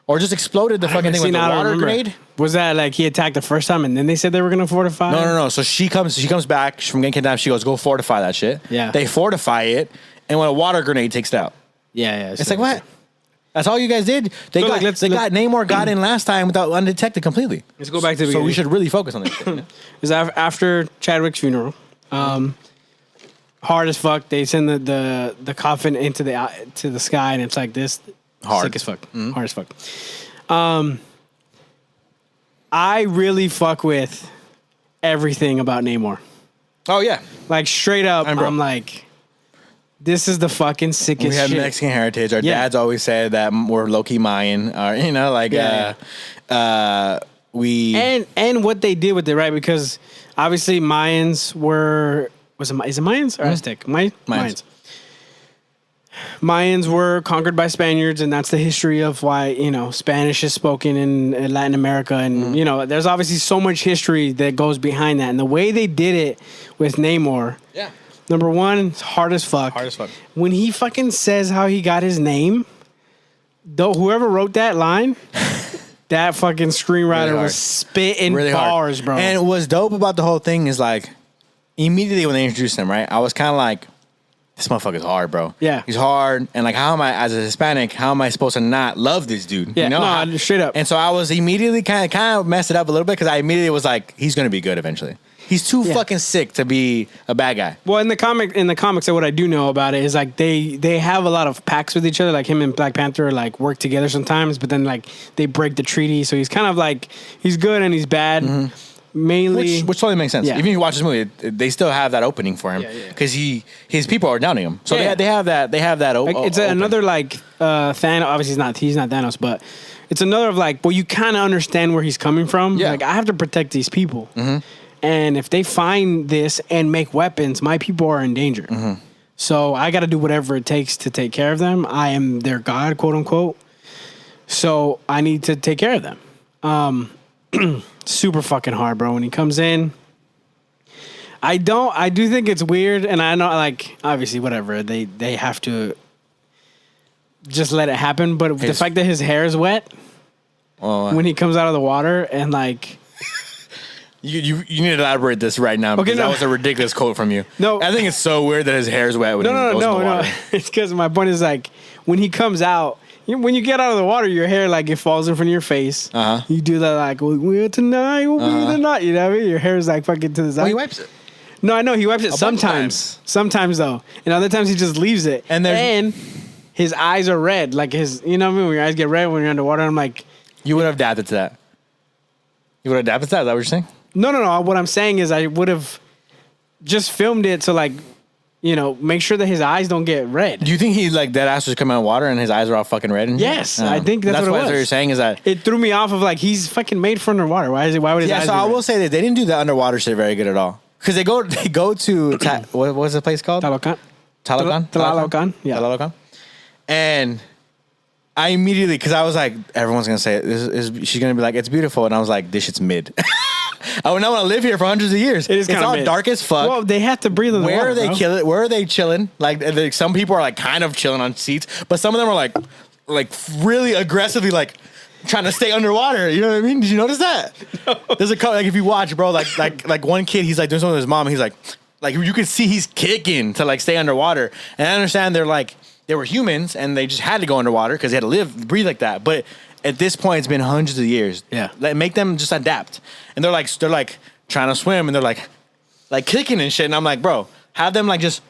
or just exploded the fucking thing with the water grenade. Was that like he attacked the first time and then they said they were gonna fortify? No. So she comes back from getting kidnapped. She goes, go fortify that shit. Yeah. They fortify it, and when a water grenade takes it out. Yeah. It's like, what? That's all you guys did. Namor got in last time without undetected completely. Let's go back to the beginning. So we should really focus on this shit. Is after Chadwick's funeral, hard as fuck. They send the coffin into the sky, and it's like this. Hard. Sick as fuck. Mm-hmm. Hard as fuck. I really fuck with everything about Namor. Oh yeah, like straight up. I'm like, this is the fucking sickest shit. We have Mexican heritage. Our dads always said that we're low-key Mayan. We... And what they did with it, right? Because obviously Mayans were... is it Mayans or Aztec? Mayans. Mayans were conquered by Spaniards, and that's the history of why, Spanish is spoken in Latin America. And, there's obviously so much history that goes behind that. And the way they did it with Namor... Yeah. Number one, it's hard as fuck. When he fucking says how he got his name, whoever wrote that line, that fucking screenwriter was spitting really bars, bro. And what's dope about the whole thing is like, immediately when they introduced him, right, I was kind of like, this motherfucker's hard, bro. Yeah. He's hard. And like, how am I, as a Hispanic, how am I supposed to not love this dude? Yeah, straight up. And so I was immediately kind of messed it up a little bit because I immediately was like, he's going to be good eventually. He's too fucking sick to be a bad guy. Well, in the comics, what I do know about it is like they have a lot of pacts with each other. Like him and Black Panther like work together sometimes, but then like they break the treaty. So he's kind of like he's good and he's bad. Mm-hmm. Mainly, which totally makes sense. Yeah. Even if you watch this movie, they still have that opening for him because his people are downing him. So they have that. They have that. It's another like Thanos. Obviously, he's not Thanos, but it's another of like, well, you kind of understand where he's coming from. Yeah. Like I have to protect these people. Mm-hmm. And if they find this and make weapons, my people are in danger. Mm-hmm. So I got to do whatever it takes to take care of them. I am their god, quote unquote. So I need to take care of them. Super fucking hard, bro. When he comes in, I do think it's weird. And I know, like, obviously, whatever. They have to just let it happen. But the fact that his hair is wet when he comes out of the water and, like... You need to elaborate this right now because that was a ridiculous quote from you. No, I think it's so weird that his hair is wet when he goes in the water. It's because my point is like when he comes out, when you get out of the water, your hair like it falls in front of your face. Uh-huh. You do that like we'll tonight, we'll be tonight. You know what I mean? Your hair is like fucking to the side. Well, he wipes it. No, I know he wipes it sometimes. Sometimes though, and other times he just leaves it. And his eyes are red, like his. You know what I mean? When your eyes get red when you're underwater, I'm like, you would have adapted to that. You would have adapted to that. Is that what you're saying? No. What I'm saying is I would have just filmed it to like, make sure that his eyes don't get red. Do you think he like dead ass was coming out of water and his eyes are all fucking red? Yes, I think that's what it was. What you're saying is that it threw me off of like he's fucking made for underwater. Why would his eyes? So I will say that they didn't do the underwater shit very good at all because they go to what was the place called? Talocan. Yeah. Talocan. And I immediately, because I was like, everyone's gonna say it. She's gonna be like, it's beautiful, and I was like, this shit's mid. I would not want to live here for hundreds of years. It's all mid. Dark as fuck. Well, they have to breathe in the water. Where are they killing? Where are they chilling? Like some people are like kind of chilling on seats, but some of them are like really aggressively like trying to stay underwater. You know what I mean? Did you notice that? No. There's a couple, like if you watch, bro, like one kid, he's like doing something with his mom, and he's like you can see he's kicking to like stay underwater. And I understand they were humans and they just had to go underwater because they had to breathe like that. But at this point, it's been hundreds of years. Yeah, make them just adapt. And they're like trying to swim, and they're like kicking and shit. And I'm like, bro, have them like just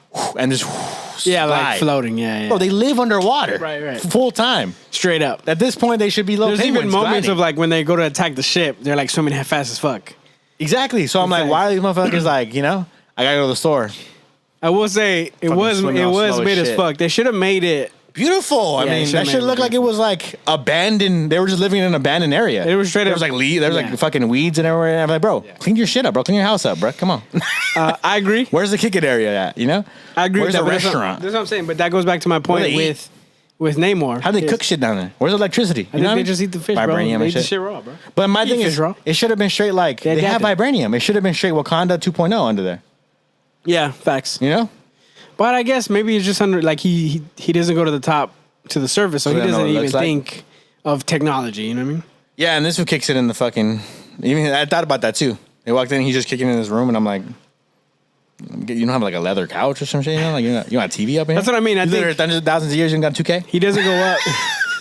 yeah, like floating. Yeah. Bro, they live underwater, right, full time, straight up. At this point, they should be low. There's even moments of like when they go to attack the ship, they're like swimming fast as fuck. Exactly. So I'm like, why are these motherfuckers like, I gotta go to the store. I will say it was made as fuck. They should have made it beautiful. I mean, that should look like it was like abandoned. They were just living in an abandoned area. It was straight up. There was like fucking weeds and everywhere. And I'm like, bro, clean your shit up, bro. Clean your house up, bro. Come on. I agree. Where's the kick it area at? I agree. Where's the restaurant? That's what I'm saying. But that goes back to my point with Namor. How do they cook shit down there? Where's electricity? I think they just eat the fish, vibranium bro. They eat shit. the shit raw, bro. But my thing is, it should have been straight like they have vibranium. It should have been straight Wakanda 2.0 under there. Yeah, facts. But I guess maybe it's just under like he doesn't go to the top to the surface, so he doesn't even think of technology. You know what I mean? Yeah, and this who kicks it in the fucking. Even I thought about that too. They walked in, he's just kicking in his room, and I'm like, you don't have like a leather couch or some shit, like you got a TV up in here? That's what I mean. I think thousands of years you got 2K. He doesn't go up.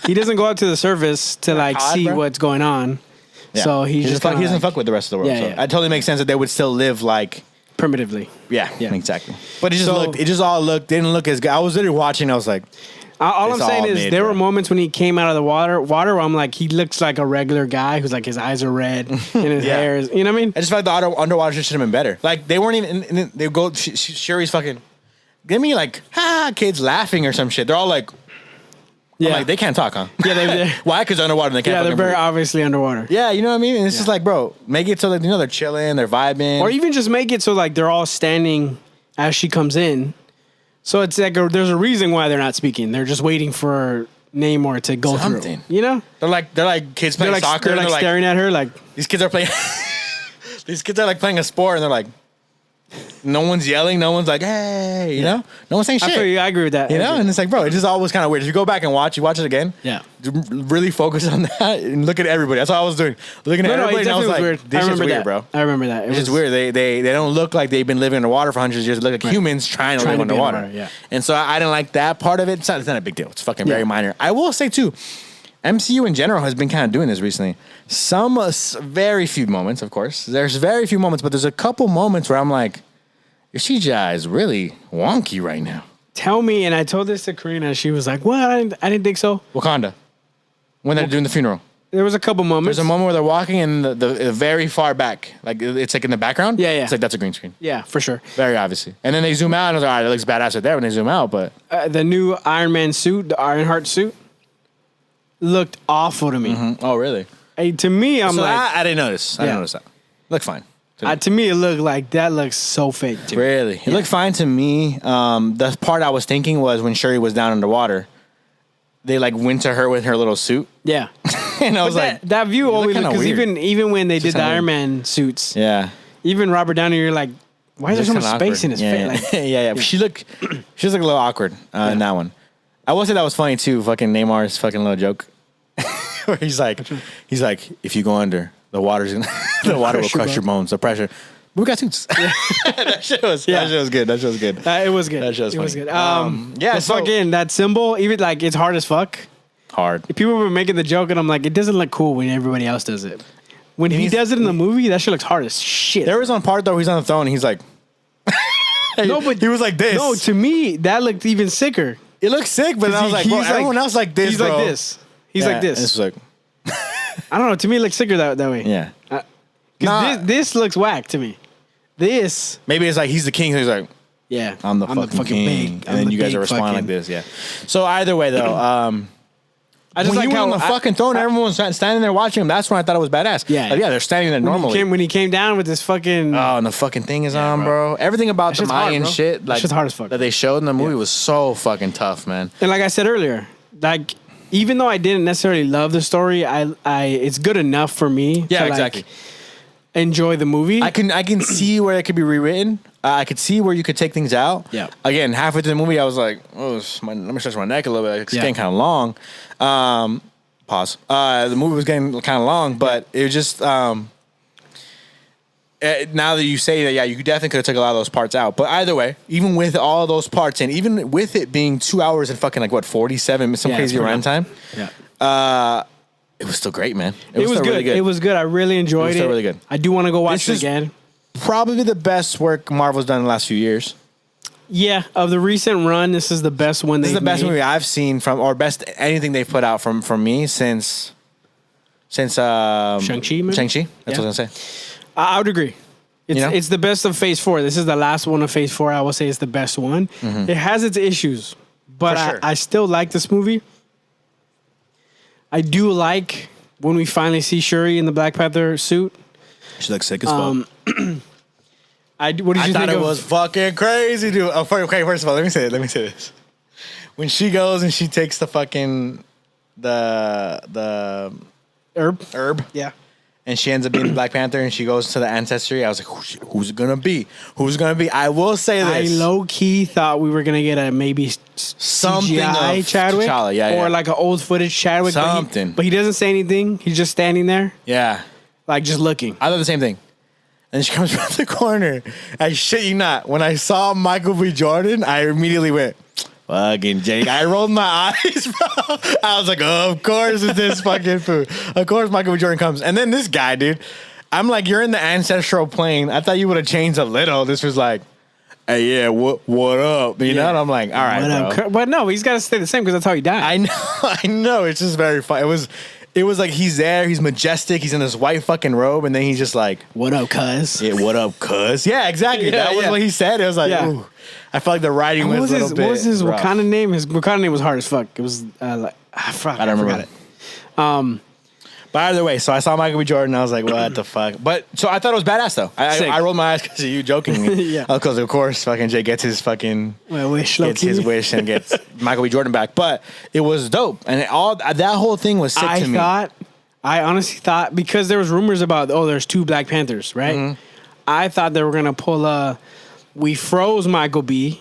He doesn't go up to the surface to like see what's going on. Yeah. So he doesn't fuck with the rest of the world. Yeah, so it totally makes sense that they would still live like primitively. Yeah, exactly. But it just didn't look as good. I was literally watching. I was like, all I'm saying is there were moments when he came out of the water where I'm like, he looks like a regular guy who's like his eyes are red and his hair is, you know what I mean? I just felt like the underwater shit should have been better. Like they weren't even. They go. Shuri's fucking. Give me like kids laughing or some shit. They're all like. Yeah, like, they can't talk, huh? Yeah, they're why? Because underwater, they can't. Yeah, they're very obviously underwater. Yeah, you know what I mean. And it's just like, bro, make it so that they're chilling, they're vibing, or even just make it so like they're all standing as she comes in. So it's like there's a reason why they're not speaking. They're just waiting for Namor to go through. You know, they're like kids playing soccer. They're like staring at her like these kids are playing. These kids are like playing a sport, and they're like. No one's yelling. No one's like, hey, you know? No one's saying shit. I feel you. I agree with that. You know? And it's like, bro, it's just always kind of weird. If you go back and watch it again. Yeah. Really focus on that and look at everybody. That's all I was doing. Looking at everybody, and I was like, weird. This is weird, bro. I remember that. It's just weird. They don't look like they've been living underwater for hundreds of years. They look like humans trying to live underwater. Yeah. And so I didn't like that part of it. It's not a big deal. It's fucking very minor. I will say, too, MCU in general has been kind of doing this recently. Some very few moments, of course. There's very few moments, but there's a couple moments where I'm like, your CGI is really wonky right now. Tell me, and I told this to Karina, she was like, what? I didn't think so. Wakanda. When they're doing the funeral. There was a couple moments. There's a moment where they're walking in the very far back. Like, it's like in the background. Yeah. It's like, that's a green screen. Yeah, for sure. Very obviously. And then they zoom out, and I was like, all right, that looks badass right there when they zoom out, but... the new Iron Man suit, the Ironheart suit, looked awful to me. Mm-hmm. Oh, really? To me, I'm like... I didn't notice. I didn't notice that. Looked fine. To me, it looked like that looks so fake. To really? Me. It looked fine to me. The part I was thinking was when Shuri was down underwater, they like went to her with her little suit. Yeah. And I was like... That view only... Because even when they did the Iron Man suits... Yeah. Even Robert Downey, you're like, why is there so much space in his face? Like, yeah. She looked a little awkward in that one. I will say that was funny too. Fucking Neymar's fucking little joke. Where he's like, if you go under... The water will crush your bones. The pressure. We got suits. That shit was good. It was good. It was good. That shit was funny. Was good. Fucking that symbol, even like it's hard as fuck. Hard. People were making the joke, and I'm like, it doesn't look cool when everybody else does it. When he does it in the movie, that shit looks hard as shit. There was one part though, he's on the throne, and he's like, no, but he was like this. No, to me that looked even sicker. It looked sick, but I was like, everyone else like this. He's like this. He's like this. It's like. I don't know. To me, it looks sicker that way. Yeah. This looks whack to me. This maybe it's like he's the king. So he's like, yeah, I'm the fucking king, and then you guys are responding like this. Yeah. So either way, though, I just when like he was on the fucking throne, everyone's standing there watching him. That's when I thought it was badass. Yeah, like, they're standing there normally. When he came down with this fucking and the fucking thing is on, bro. Everything about the Mayan shit, like hard as fuck. that they showed in the movie was so fucking tough, man. And like I said earlier, like even though I didn't necessarily love the story, I it's good enough for me. Yeah, to, exactly. Enjoy the movie. I can see where it could be rewritten. I could see where you could take things out. Yeah. Again, halfway through the movie, I was like, "Oh, let me stretch my neck a little bit. It's getting kind of long." Pause. The movie was getting kind of long, but it was just. Now that you say that, yeah, you definitely could have took a lot of those parts out. But either way, even with all those parts, and even with it being 2 hours and fucking 47, some crazy runtime. Yeah. It was still great, man. It was still good. Really good. It was good. I really enjoyed it. It was still really good. I do want to go watch it again. Probably the best work Marvel's done in the last few years. Yeah, of the recent run, this is the best one. This is the best movie I've seen or best anything they've put out from me since Shang-Chi. Maybe? Shang-Chi. That's what I was gonna say. I would agree. It's the best of Phase 4. This is the last one of Phase 4. I will say it's the best one. Mm-hmm. It has its issues, but sure. I still like this movie. I do like when we finally see Shuri in the Black Panther suit. She looks sick as fuck. What did you think? I thought it was fucking crazy, dude. Okay, first of all, let me say this. When she goes and she takes the fucking the herb, yeah, and she ends up being Black Panther, and she goes to the ancestry. I was like, who's it gonna be? Who's gonna be? I will say this. I low key thought we were gonna get a maybe something CGI of Chadwick, T'Challa, or like an old footage Chadwick. Something, but he doesn't say anything. He's just standing there. Yeah, like just looking. I thought the same thing. And she comes around the corner. I shit you not. When I saw Michael B. Jordan, I immediately went, fucking Jake. I rolled my eyes, bro. I was like, oh, of course it's this fucking food. Of course Michael B. Jordan comes. And then this guy, dude, I'm like, you're in the ancestral plane. I thought you would have changed a little. This was like, hey, yeah, what up? You know? And I'm like, all right, bro. But no, he's got to stay the same because that's how he died. I know. It's just very fun. It was like he's there, he's majestic, he's in this white fucking robe, and then he's just like, what up, cuz? Yeah, what up, cuz? Yeah, exactly. That was what he said. It was like, ooh. I felt like the writing was a little bit. What was his rough. Wakanda name? His Wakanda name was hard as fuck. It was I don't remember it. But either way, so I saw Michael B. Jordan, and I was like, what the fuck? But, so I thought it was badass, though. I rolled my eyes because of you joking me. Yeah. Because, of course, fucking Jay gets his fucking... Gets his wish and gets Michael B. Jordan back. But it was dope. And that whole thing was sick to me. I honestly thought, because there was rumors about, there's 2 Black Panthers, right? Mm-hmm. I thought they were going to pull we froze Michael B.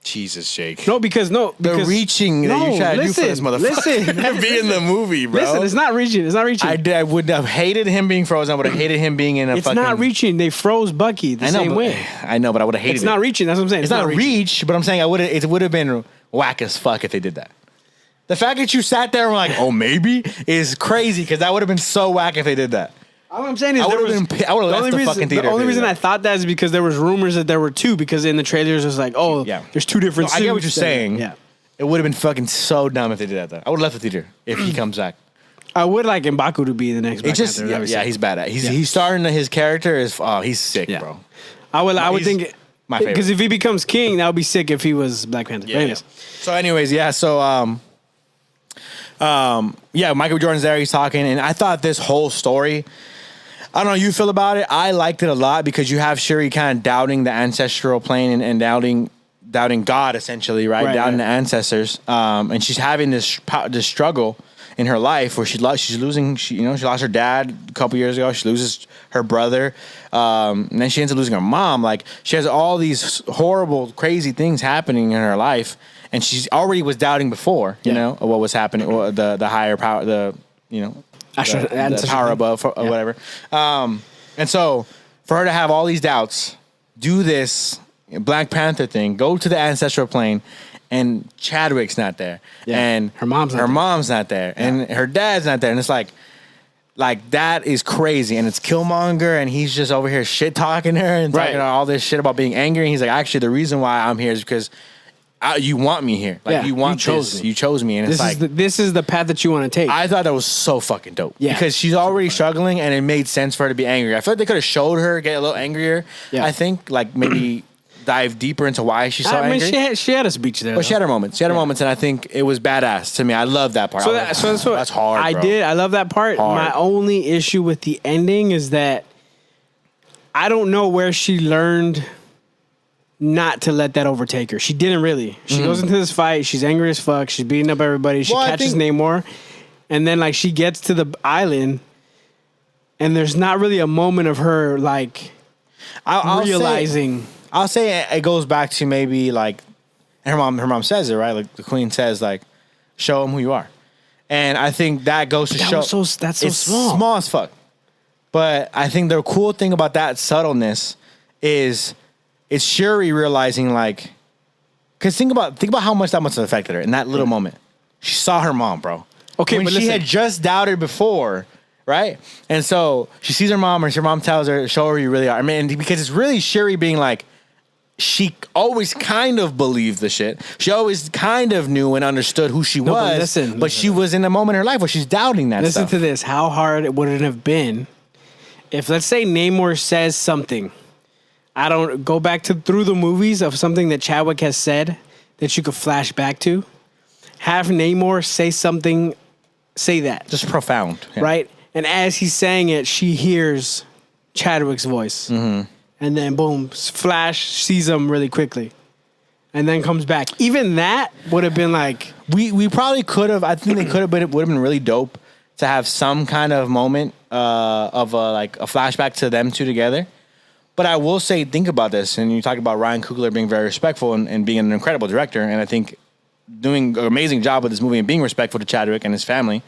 Jesus, Jake. Because the reaching that you try to do for this motherfucker. Be in the movie, bro. Listen, it's not reaching. I would have hated him being frozen. I would have hated him being in a It's not reaching. They froze Bucky the same way. I know, but I would have hated it. It's not reaching. That's what I'm saying. It's not reach, but I'm saying it would have been whack as fuck if they did that. The fact that you sat there and were like, oh, maybe, is crazy, because that would have been so whack if they did that. All I'm saying is I would have left the fucking theater. The only reason I thought that is because there was rumors that there were 2, because in the trailers it was like, there's 2 different suits. I get what you're saying. Yeah. It would have been fucking so dumb if they did that, though. I would have left the theater if he comes back. I would like M'Baku to be the next Black Panther. Yeah, he's bad at it. He's starting his character he's sick, bro. I would think my favorite. Because if he becomes king, that would be sick if he was Black Panther. Yeah. So anyways, Michael B. Jordan's there, he's talking, and I thought this whole story, I don't know how you feel about it. I liked it a lot because you have Shuri kind of doubting the ancestral plane and doubting God, essentially, right? Doubting the ancestors. And she's having this struggle in her life where she's losing. She lost her dad a couple years ago. She loses her brother, and then she ends up losing her mom. Like, she has all these horrible, crazy things happening in her life, and she already was doubting before. You know what was happening, or the higher power, the power above, or whatever. And so for her to have all these doubts, do this Black Panther thing, go to the ancestral plane, and Chadwick's not there, and her mom's not there, and her dad's not there, and it's like that is crazy, and it's Killmonger, and he's just over here shit talking her and talking all this shit about being angry, and he's like, actually, the reason why I'm here is because you want me here. Like, you chose me. You chose me. And this is the path that you want to take. I thought that was so fucking dope. Yeah. Because she's already struggling, and it made sense for her to be angry. I feel like they could have showed her get a little angrier. Yeah. I think, like, maybe dive deeper into why she's so angry. She had a speech there. Well, she had her moments. And I think it was badass to me. I love that part. That's hard, bro. I love that part. Hard. My only issue with the ending is that I don't know where she learned not to let that overtake her. She didn't really. She goes into this fight. She's angry as fuck. She's beating up everybody. She catches Namor. And then, like, she gets to the island, and there's not really a moment of her, like, realizing. I'll say it goes back to maybe, like, her mom says it, right? Like, the queen says, like, show them who you are. And I think that goes to show. That's so small. Small as fuck. But I think the cool thing about that subtleness is it's Shuri realizing, like, because think about how much that must have affected her in that little moment. She saw her mom, bro. Okay, when but she had just doubted before, right? And so she sees her mom, and her mom tells her, show her who you really are. I mean, because it's really Shuri being like, she always kind of believed the shit. She always kind of knew and understood who she was. But she was in a moment in her life where she's doubting that stuff. Listen to this. How hard would it have been if, let's say, Namor says something. I don't go back to through the movies of something that Chadwick has said that you could flash back to. Have Namor say something. Say that. Just profound. Yeah. Right? And as he's saying it, she hears Chadwick's voice. Mm-hmm. And then, boom, flash, sees him really quickly. And then comes back. Even that would have been like... We probably could have... I think they could have, but it would have been really dope to have some kind of moment of a flashback to them two together. But I will say, think about this. And you talk about Ryan Coogler being very respectful and being an incredible director. And I think... doing an amazing job with this movie and being respectful to Chadwick and his family.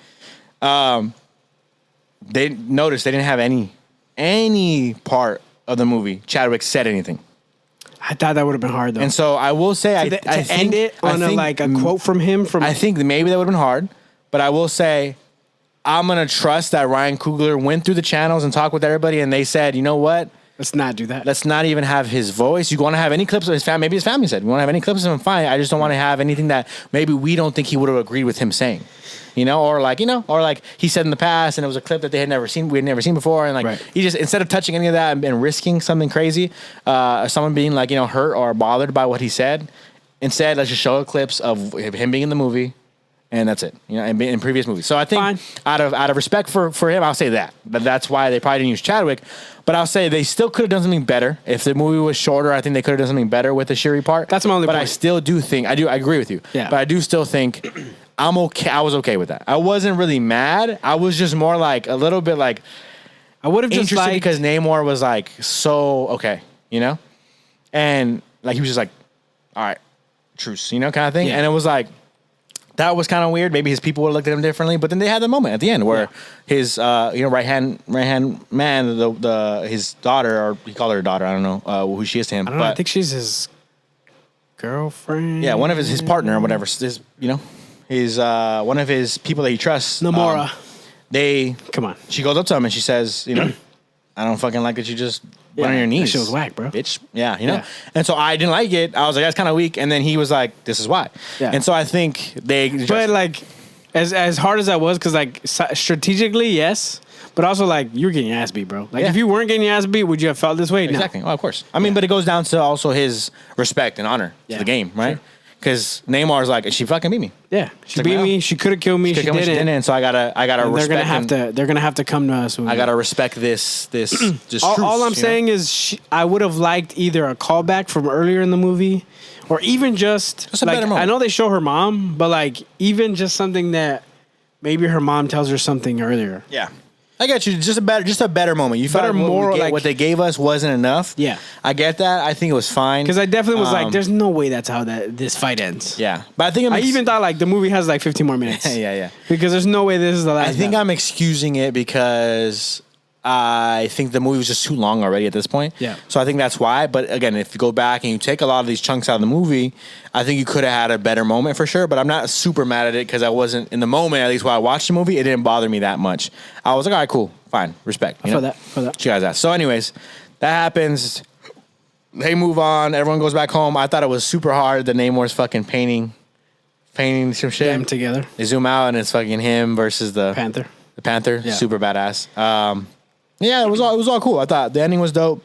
They noticed they didn't have any part of the movie Chadwick said anything. I thought that would have been hard though. And so I will say to end it on a quote from him. I think maybe that would have been hard, but I will say I'm gonna trust that Ryan Coogler went through the channels and talked with everybody, and they said, you know what? Let's not do that. Let's not even have his voice. You want to have any clips of his family? Maybe his family said, we want to have any clips of him? Fine. I just don't want to have anything that maybe we don't think he would have agreed with him saying, or like he said in the past, and it was a clip that we had never seen before, and like he just, instead of touching any of that and risking something crazy, someone being like hurt or bothered by what he said, instead let's just show clips of him being in the movie. And that's it, and in previous movies. So I think out of respect for him, I'll say that. But that's why they probably didn't use Chadwick. But I'll say they still could have done something better. If the movie was shorter, I think they could have done something better with the Shuri part. That's my only point. But I still do think, I agree with you. Yeah. But I do still think I'm okay. I was okay with that. I wasn't really mad. I was just more like a little bit like, I would have just liked, because Namor was like so okay, and like he was just like, all right, truce, kind of thing. Yeah. And it was like, that was kind of weird. Maybe his people would have looked at him differently, but then they had the moment at the end where his, right hand man, his daughter, or he called her daughter. I don't know who she is to him. I don't know. I think she's his girlfriend. Yeah, one of his partner or whatever. His, his one of his people that he trusts. Namora. Come on. She goes up to him and she says, I don't fucking like that you just went on your knees. That shit was whack, bro. Bitch. Yeah, And so I didn't like it. I was like, that's kind of weak. And then he was like, this is why. Yeah. And so I think But like, as hard as that was, because like strategically, yes. But also like, you were getting your ass beat, bro. Like if you weren't getting your ass beat, would you have felt this way? Exactly. No. Oh, of course. I mean, but it goes down to also his respect and honor to the game, right? Sure. Because Neymar's like, she fucking beat me. Yeah, she beat me. She could have killed me. She didn't. And so I gotta respect. They're gonna have to come to us. I gotta respect this. All I'm saying is, I would have liked either a callback from earlier in the movie, or even just a better moment. I know they show her mom, but like even just something that maybe her mom tells her something earlier. Yeah. I get you. Just a better moment. You felt like what they gave us wasn't enough. Yeah, I get that. I think it was fine because I definitely was like, "There's no way that's how this fight ends." Yeah, but I think I even thought like the movie has like 15 more minutes. yeah. Because there's no way this is the last. I think I'm excusing it because I think the movie was just too long already at this point. Yeah. So I think that's why. But again, if you go back and you take a lot of these chunks out of the movie, I think you could have had a better moment for sure. But I'm not super mad at it because I wasn't in the moment. At least while I watched the movie, it didn't bother me that much. I was like, all right, cool, fine, respect. For that. She guys asked. So, anyways, that happens. They move on. Everyone goes back home. I thought it was super hard that Namor's fucking painting some shit. Them together. They zoom out and it's fucking him versus the Panther. The Panther, super badass. Yeah, it was all cool. I thought the ending was dope.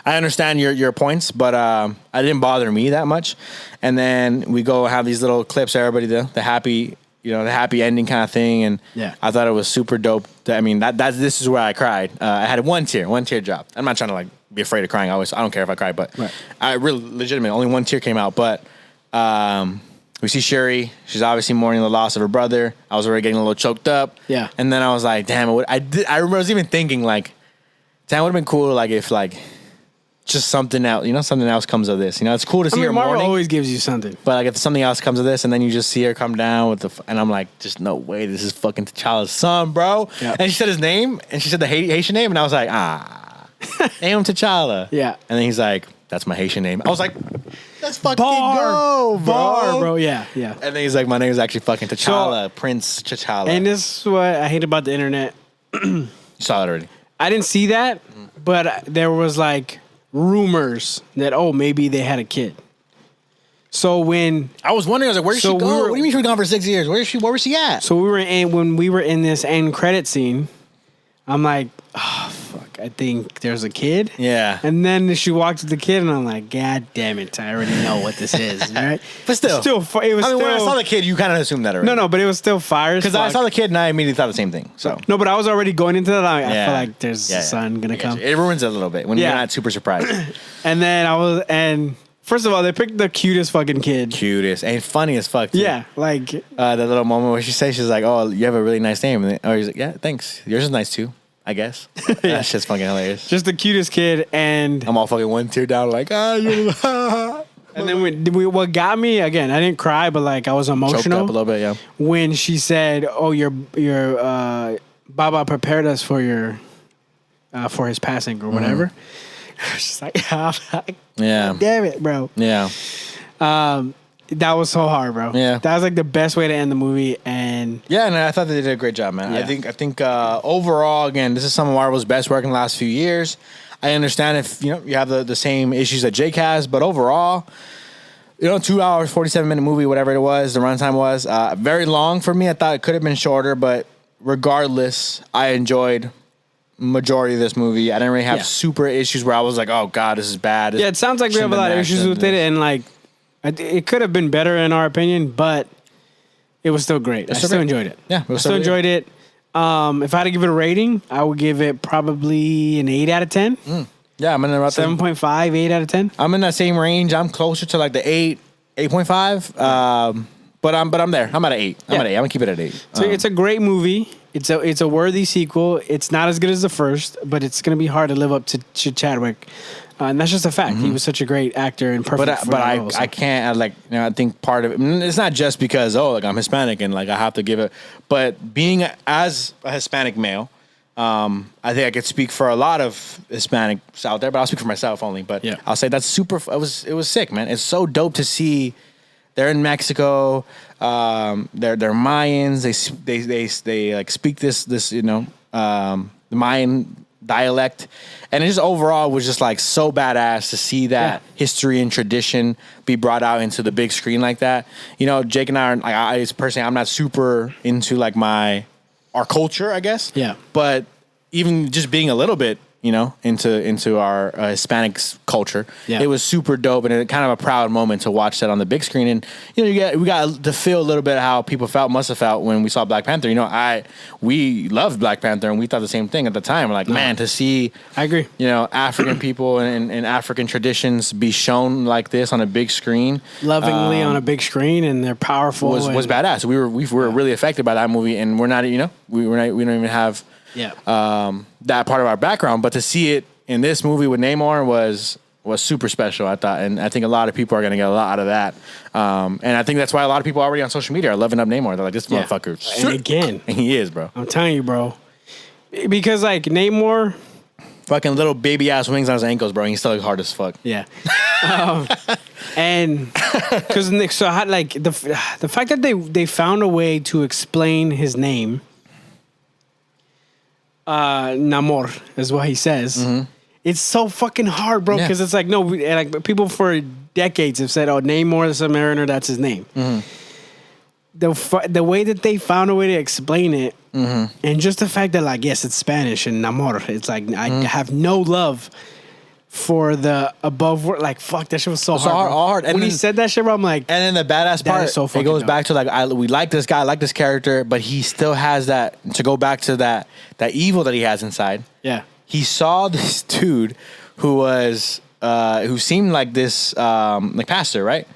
I understand your points, but it didn't bother me that much. And then we go have these little clips, everybody the happy, the happy ending kind of thing. And I thought it was super dope. This is where I cried. I had one tear drop. I'm not trying to like be afraid of crying. I don't care if I cry, but Right. I really legitimately only one tear came out. But we see Shuri. She's obviously mourning the loss of her brother. I was already getting a little choked up. Yeah. And then I was like, damn, I remember I was even thinking like, damn, it would have been cool like if like just something else, something else comes of this. It's cool to see her Marvel mourning. always gives you something. But like if something else comes of this, and then you just see her come down with and I'm like, just no way, this is fucking T'Challa's son, bro. Yeah. And she said his name, and she said the Haitian name, and I was like, name him T'Challa. Yeah. And then he's like, that's my Haitian name. I was like, let's fucking Bar, go, bro. Yeah. And then he's like, my name is actually fucking T'Challa, Prince T'Challa. And this is what I hate about the internet. You saw it already. I didn't see that, but there was like rumors that maybe they had a kid. So when I was wondering, I was like, where did she go? What do you mean she was gone for 6 years? Where was she at? So when we were in this end credit scene, I'm like, oh fuck, I think there's a kid. Yeah. And then she walked with the kid, and I'm like, God damn it, I already know what this is, right? But still, it was when I saw the kid, you kind of assumed that already. No, but it was still fire. Because I saw the kid and I immediately thought the same thing. So no, but I was already going into that. I feel like there's a son gonna come. It ruins it a little bit when you're not super surprised. And then first of all, they picked the cutest fucking kid. Cutest and funny as fuck. Too. Yeah, like the little moment where she's like, "Oh, you have a really nice name." And he's like, "Yeah, thanks. Yours is nice too, I guess." That shit's fucking hilarious. just the cutest kid, and I'm all fucking one tear down, like, you. And then what got me again? I didn't cry, but like I was emotional. Choked up a little bit, yeah. When she said, "Oh, your Baba prepared us for for his passing or whatever." It's just like, yeah, damn it, bro. Yeah. That was so hard, bro. Yeah. That was like the best way to end the movie, and yeah, and I thought they did a great job, man. Yeah. I think overall, again, this is some of Marvel's best work in the last few years. I understand if you have the same issues that Jake has, but overall, 2 hours, 47-minute movie, whatever it was, the runtime was very long for me. I thought it could have been shorter, but regardless, I enjoyed majority of this movie. I didn't really have super issues where I was like, oh god, this is bad. Yeah, it sounds like we have a lot of issues with it, and like it could have been better in our opinion, but it was still great. I still enjoyed it. Yeah, I still enjoyed it. If I had to give it a rating, I would give it probably an 8 out of 10. Yeah, I'm in about 7.5, 8 out of 10. I'm in that same range. I'm closer to like the 8.5. But I'm there. I'm at an 8. I'm at 8. I'm gonna keep it at 8. So it's a great movie. It's a worthy sequel. It's not as good as the first, but it's gonna be hard to live up to Chadwick. And that's just a fact. He was such a great actor and perfect. But I can't I think part of it. It's not just because I'm Hispanic and like I have to give it. But being as a Hispanic male, I think I could speak for a lot of Hispanics out there. But I'll speak for myself only. But yeah. I'll say that's super. It was sick, man. It's so dope to see. They're in Mexico. They're Mayans. They like speak this the Mayan dialect, and it just overall was just like so badass to see that history and tradition be brought out into the big screen like that. Jake and I are personally, I'm not super into like our culture, I guess. Yeah. But even just being a little bit, into our Hispanics culture. Yeah. It was super dope and kind of a proud moment to watch that on the big screen. And we got to feel a little bit how people must have felt when we saw Black Panther. We loved Black Panther and we thought the same thing at the time. We're like, man, to see, I agree. African people and African traditions be shown like this on a big screen, lovingly on a big screen, and they're powerful. Was badass. We were really affected by that movie, and we don't even have. That part of our background, but to see it in this movie with Namor was super special, I thought, and I think a lot of people are going to get a lot out of that. And I think that's why a lot of people already on social media are loving up Namor. They're like, this motherfucker, and again, and he is, bro. I'm telling you, bro, because like Namor, fucking little baby ass wings on his ankles, bro. And he's still like hard as fuck. Yeah, and because so I had like the fact that they found a way to explain his name. Namor is what he says. Mm-hmm. It's so fucking hard, bro, because it's like people for decades have said, "Oh, Namor the Submariner, that's his name." Mm-hmm. The way that they found a way to explain it, and just the fact that yes, it's Spanish and Namor, it's like I have no love for the above word. Like fuck, that shit was so hard. And when he said that shit, bro, I'm like, and then the badass part, so it goes dope. back to we like this guy, I like this character, but he still has that to go back to that evil that he has inside. Yeah, he saw this dude who seemed like this like pastor, right?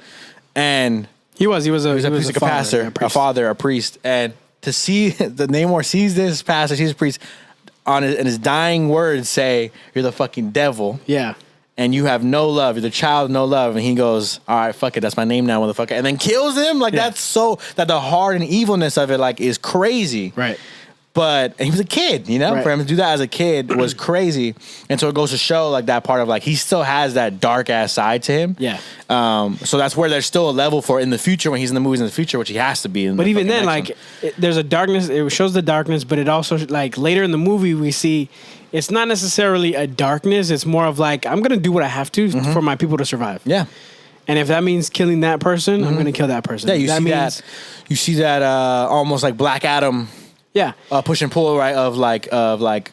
And He was a like a pastor, a father, a priest, and to see the Namor sees this pastor, sees this priest in his dying words say, "You're the fucking devil." Yeah. And you have no love. You're the child of no love. And he goes, all right, fuck it. That's my name now, motherfucker. And then kills him. Like, that's so, that the heart and evilness of it, like, is crazy. Right. But and he was a kid, you know? Right. For him to do that as a kid was crazy. And so it goes to show, like, that part of, like, he still has that dark-ass side to him. Yeah. So that's where there's still a level for in the future when he's in the movies in the future, which he has to be in. But even then, like, there's a darkness. It shows the darkness, but it also, like, later in the movie, we see it's not necessarily a darkness. It's more of, like, I'm going to do what I have to for my people to survive. Yeah. And if that means killing that person, I'm going to kill that person. Yeah, you see that almost like Black Adam. Yeah. Push and pull, right? Of like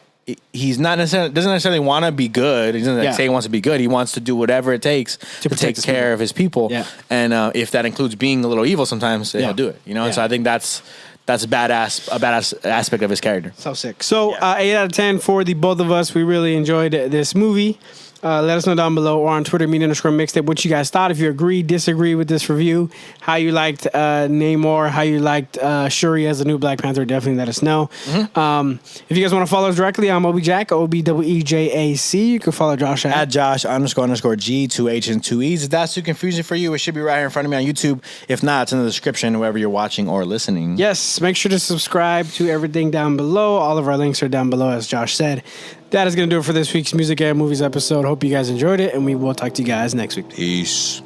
he's not necessarily doesn't necessarily want to be good. He doesn't say he wants to be good. He wants to do whatever it takes to take care of his people. Yeah. And if that includes being a little evil, sometimes he'll do it. You know. And so I think that's a badass aspect of his character. So sick. So 8 out of 10 for the both of us. We really enjoyed this movie. Let us know down below or on Twitter, media_mixtape, what you guys thought. If you agree, disagree with this review, how you liked Namor, how you liked Shuri as the new Black Panther, definitely let us know. If you guys want to follow us directly, I'm OBJack, OBEEJAC. You can follow Josh at Josh__G, 2 H and 2 E's. If that's too confusing for you, it should be right here in front of me on YouTube. If not, it's in the description wherever you're watching or listening. Yes, make sure to subscribe to everything down below. All of our links are down below, as Josh said. That is going to do it for this week's Music and Movies episode. Hope you guys enjoyed it, and we will talk to you guys next week. Peace.